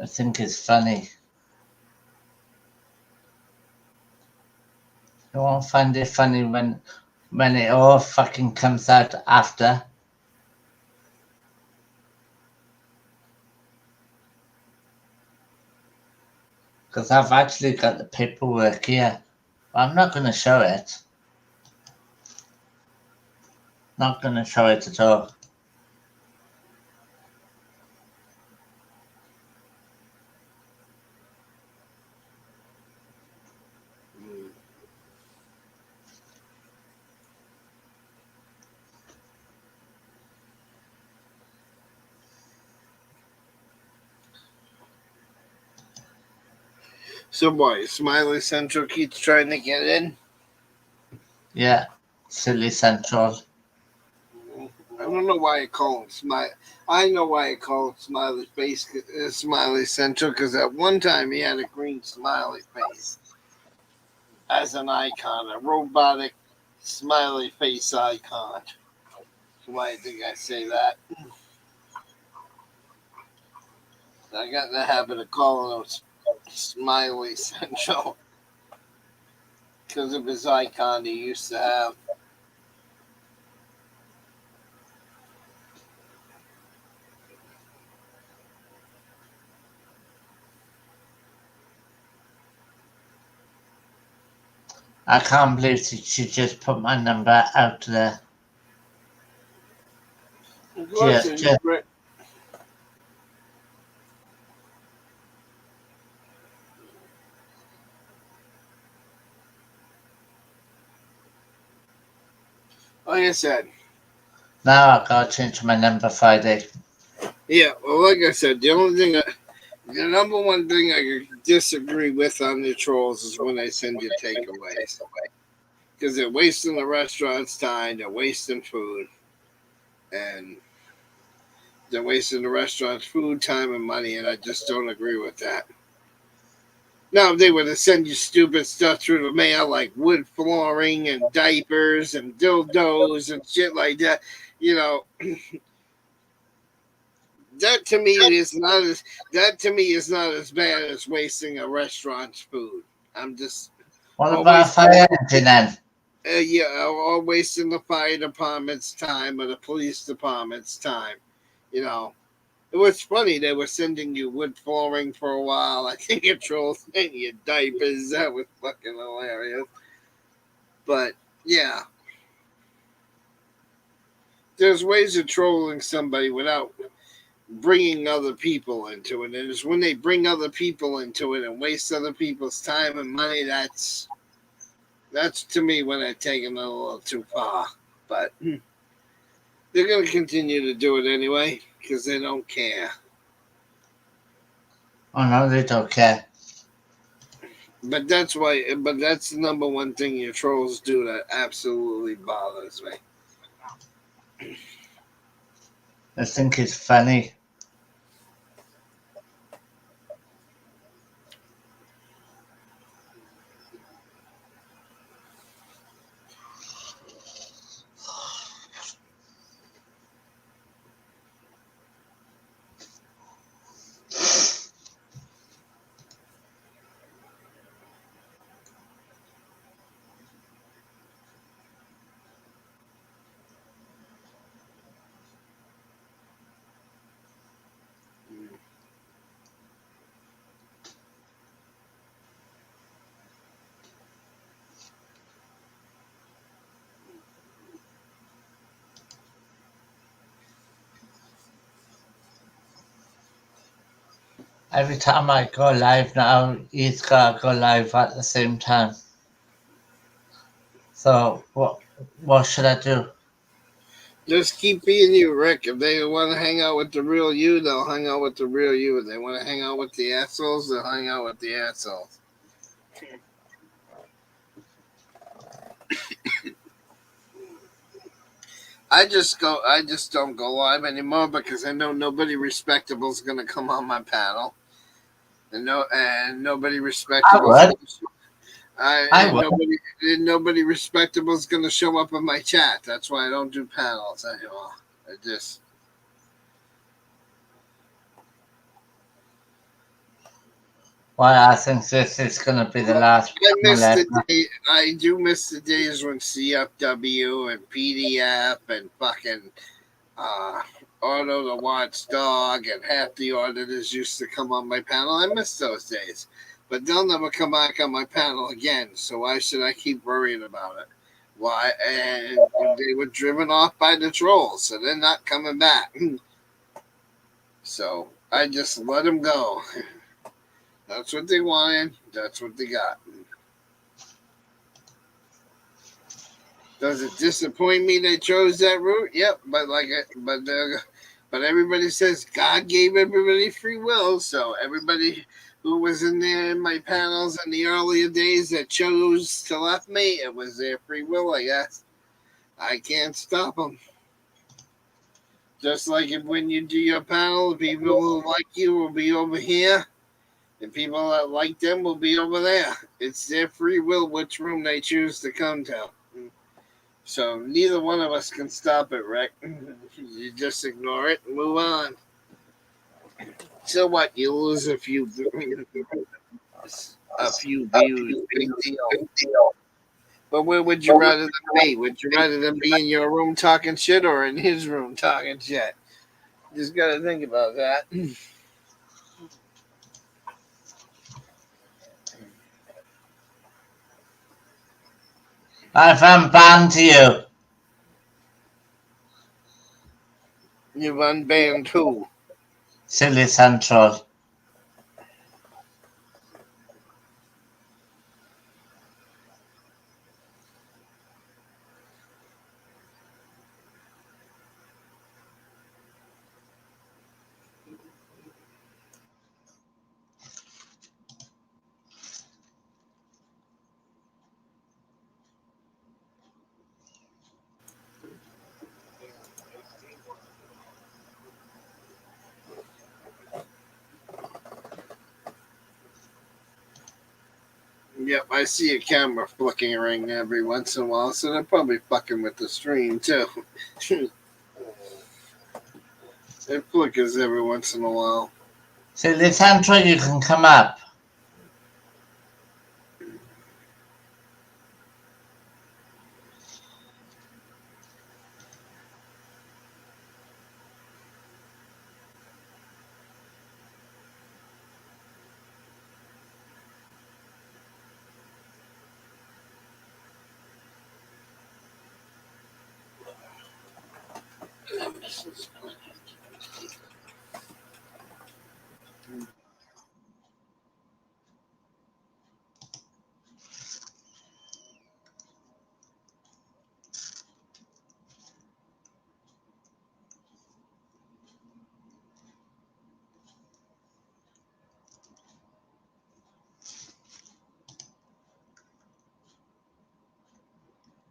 I think it's funny. You won't find it funny when it all fucking comes out after. Because I've actually got the paperwork here. I'm not going to show it. Not going to show it at all. So boy, Smiley Central keeps trying to get in. Yeah, silly central. I don't know why I call him Smiley. I know why I call him Smiley Face, Smiley Central, because at one time he had a green smiley face as an icon, a robotic smiley face icon. Why do you think I say that? I got in the habit of calling him Smiley Central because of his icon he used to have. I can't believe she just put my number out there. Of course, Just, just like I said, now I gotta change my number Friday. yeah. Well, like I said, the number one thing I disagree with on the trolls is when they send you takeaways because they're wasting the restaurant's time, they're wasting food, and they're wasting the restaurant's food, time, and money, and I just don't agree with that. Now, if they were to send you stupid stuff through the mail like wood flooring and diapers and dildos and shit like that, you know, that to me is not as that to me is not as bad as wasting a restaurant's food. I'm just What about always fire engine then? yeah, or wasting the fire department's time or the police department's time. You know, it was funny they were sending you wood flooring for a while. I think a troll sent you diapers. That was fucking hilarious. But yeah, there's ways of trolling somebody without bringing other people into it. And it's when they bring other people into it and waste other people's time and money that's to me when they're taking it a little too far. But they're going to continue to do it anyway because they don't care. Oh no, they don't care. But that's the number one thing your trolls do that absolutely bothers me. I think it's funny. Every time I go live now, he's gotta go live at the same time. So what should I do? Just keep being you, Rick. If they want to hang out with the real you, they'll hang out with the real you. If they want to hang out with the assholes, they'll hang out with the assholes. I just don't go live anymore because I know nobody respectable is going to come on my panel, and nobody I respectable. would. I I and would. nobody respectable is going to show up in my chat. That's why I don't do panels anymore. I just Well, I think this is gonna be the last I panel miss the ever. day. I do miss the days when CFW and PDF and fucking Auto the Watchdog and half the auditors used to come on my panel. I miss those days, but they'll never come back on my panel again. So why should I keep worrying about it? Why? And they were driven off by the trolls, so they're not coming back. So I just let them go. That's what they wanted. That's what they got. Does it disappoint me they chose that route? Yep, but everybody says God gave everybody free will, so everybody who was in there in my panels in the earlier days that chose to left me, it was their free will, I guess. I can't stop them. Just like when you do your panel, the people who like you will be over here, and people that like them will be over there. It's their free will which room they choose to come to. So neither one of us can stop it, Rick. You just ignore it and move on. So what? You lose a few views. Big deal. But where would you rather them be? Would you rather them be in your room talking shit or in his room talking shit? Just got to think about that. I've unbanned you. You've unbanned who? Silly Central. Yep, I see a camera flickering every once in a while, so they're probably fucking with the stream too. It flickers every once in a while. Silly Central, you can come up.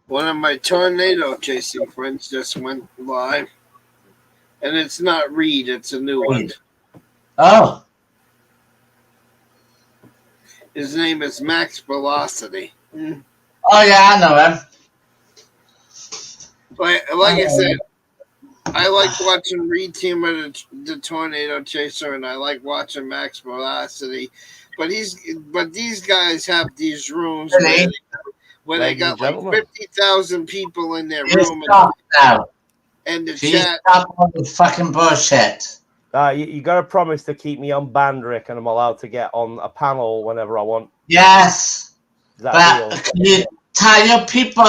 One of my tornado chasing friends just went live, and it's not Reed, it's a new one. Oh, His name is Max Velocity. oh yeah, I know him. Like I said, I like watching Reed team with the tornado chaser, and I like watching Max Velocity. But these guys have these rooms where they Ladies got and like gentlemen. 50,000 people in their You room, stop now. and the You chat. stop all the fucking bullshit. You got to promise to keep me unbanned, Rick, and I'm allowed to get on a panel whenever I want. Yes, Is that but a deal? can you tell your people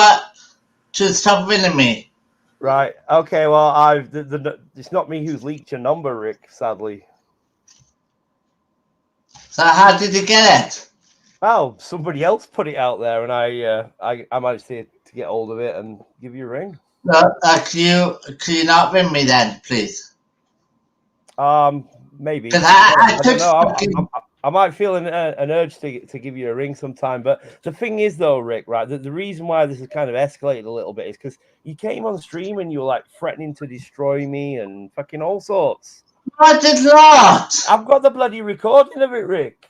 to stop winning me? Right. Okay. Well, it's not me who's leaked your number, Rick. Sadly. So how did you get it? Well, somebody else put it out there, and I managed to get hold of it and give you a ring. Can you not win me then, please? Maybe. Because I don't took know. fucking- I might feel an urge to give you a ring sometime. But the thing is, though, Rick, right? The reason why this has kind of escalated a little bit is because you came on stream and you were like threatening to destroy me and fucking all sorts. I did not. I've got the bloody recording of it, Rick.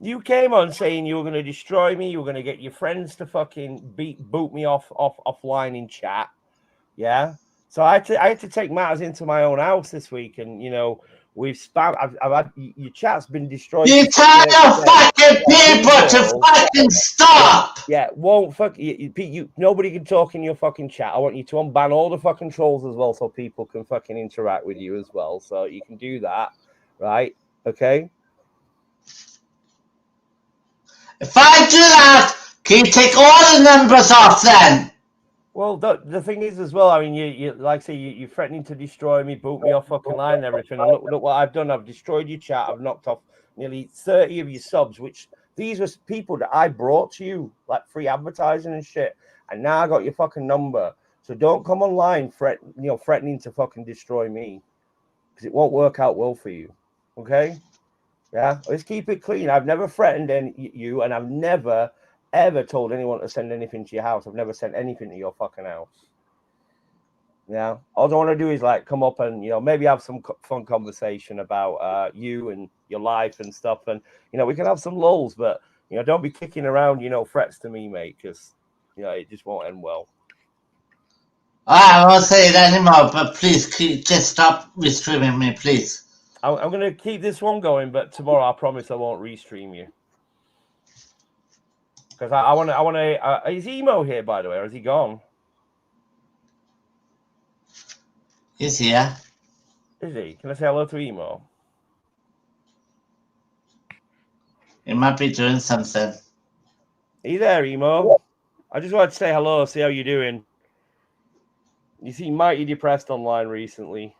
You came on saying you were going to destroy me. You were going to get your friends to fucking boot me offline in chat. Yeah. So I had to take matters into my own house this week, and we've spam. I've had your chat's been destroyed. You tell your fucking people to fucking stop. Yeah, won't fuck you. Nobody can talk in your fucking chat. I want you to unban all the fucking trolls as well, so people can fucking interact with you as well. So you can do that, right? Okay. If I do that, can you take all the numbers off then? Well, the thing is as well. I mean, you like I say, you're threatening to destroy me, boot me off fucking line and everything. And look what I've done. I've destroyed your chat. I've knocked off nearly 30 of your subs, which these were people that I brought to you, like free advertising and shit. And now I got your fucking number. So don't come online threatening to fucking destroy me, because it won't work out well for you. Okay? Yeah, let's keep it clean. I've never threatened you, and I've never ever told anyone to send anything to your house. I've never sent anything to your fucking house. Yeah, all I want to do is like come up and maybe have some fun conversation about you and your life and stuff, and we can have some lulls, but don't be kicking around threats to me, mate, because it just won't end well. I won't say it anymore, but please just stop restreaming me, please. I'm going to keep this one going, but tomorrow I promise I won't restream you. Because I want to. Is Emo here, by the way, or is he gone? He's here. Is he? Can I say hello to Emo? He might be doing something. Are you there, Emo? I just wanted to say hello, see how you're doing. You seem mighty depressed online recently.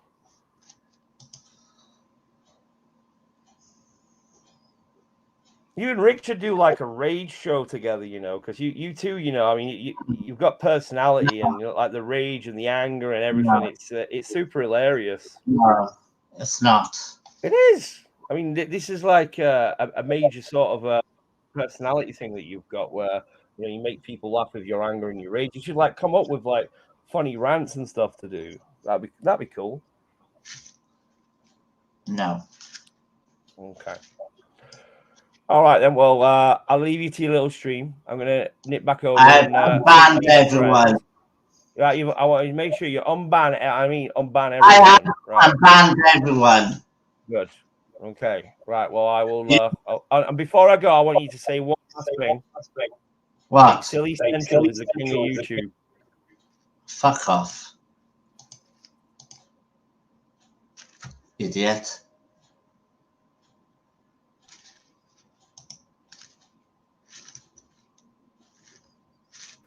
You and Rick should do like a rage show together, because you two, I mean, you've got personality and like the rage and the anger and everything. No, It's super hilarious. no, it's not. It is. I mean, this is like a major sort of personality thing that you've got, where you make people laugh with your anger and your rage. You should like come up with like funny rants and stuff to do. That'd be cool. No. Okay. All right then. Well, I'll leave you to your little stream. I'm gonna nip back over I've and banned everyone. Right, I want you to make sure you unban. I mean, unban I have everyone. Right. banned everyone. Good. Okay. Right. Well, I will. You, And before I go, I want you to say one last thing. what? Silly Central is the king of YouTube. Fuck off. Idiot.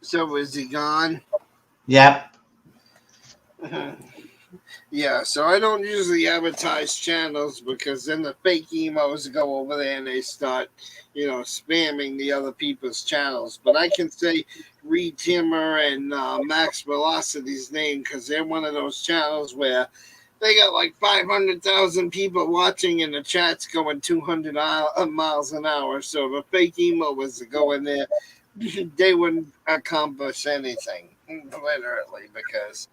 So is he gone? Yep. Yeah, so I don't usually advertise channels because then the fake emos go over there and they start, spamming the other people's channels. But I can say Reed Timmer and Max Velocity's name because they're one of those channels where they got like 500,000 people watching and the chat's going 200 miles an hour. So if a fake emo was to go in there, they wouldn't accomplish anything, literally, because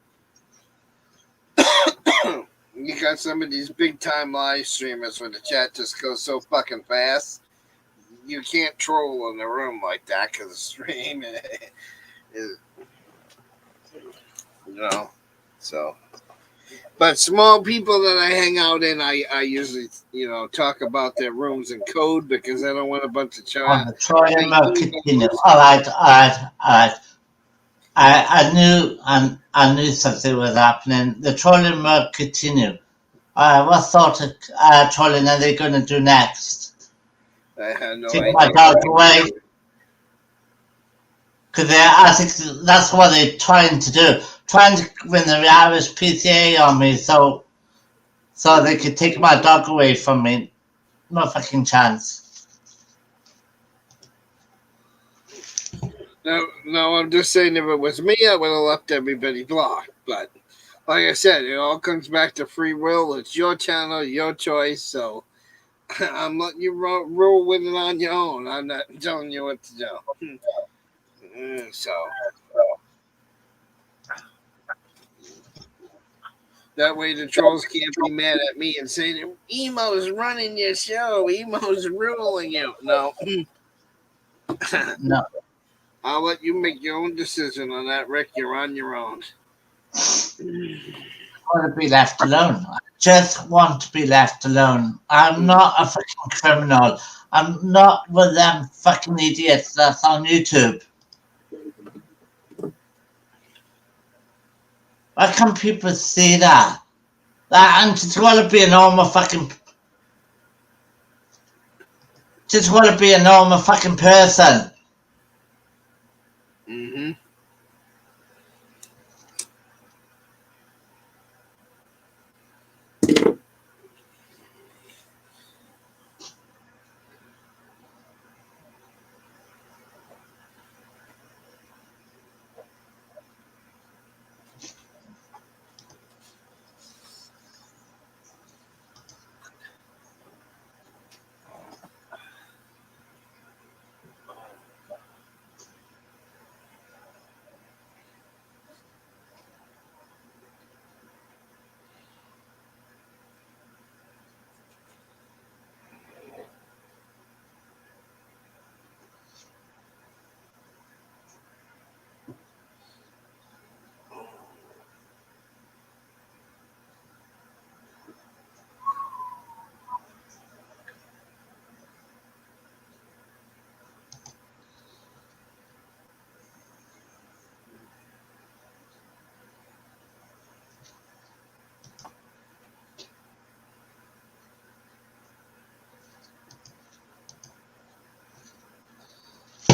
you got some of these big time live streamers where the chat just goes so fucking fast. You can't troll in the room like that because the stream is, so. But small people that I hang out in, I usually, talk about their rooms in code because I don't want a bunch of On the Trojan mode continue. All right. I knew something was happening. The trolling mode continue. What sort of trolling are they going to do next? I have no Take idea. my dog away? Because I think that's what they're trying to do. Trying to win the Irish PCA on me so they could take my dog away from me. No fucking chance. No, I'm just saying if it was me, I would have left everybody blocked. But like I said, it all comes back to free will. It's your channel, your choice. So I'm letting you roll with it on your own. I'm not telling you what to do. So that way the trolls can't be mad at me and say, Emo's running your show. Emo's ruling you. No. No. I'll let you make your own decision on that, Rick. You're on your own. I want to be left alone. I just want to be left alone. I'm not a fucking criminal. I'm not with them fucking idiots that's on YouTube. Why can't people see that? And just want to be a normal fucking... Just want to be a normal fucking person. Mm-hmm.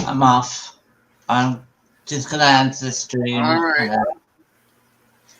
I'm off. I'm just gonna end the stream. All right.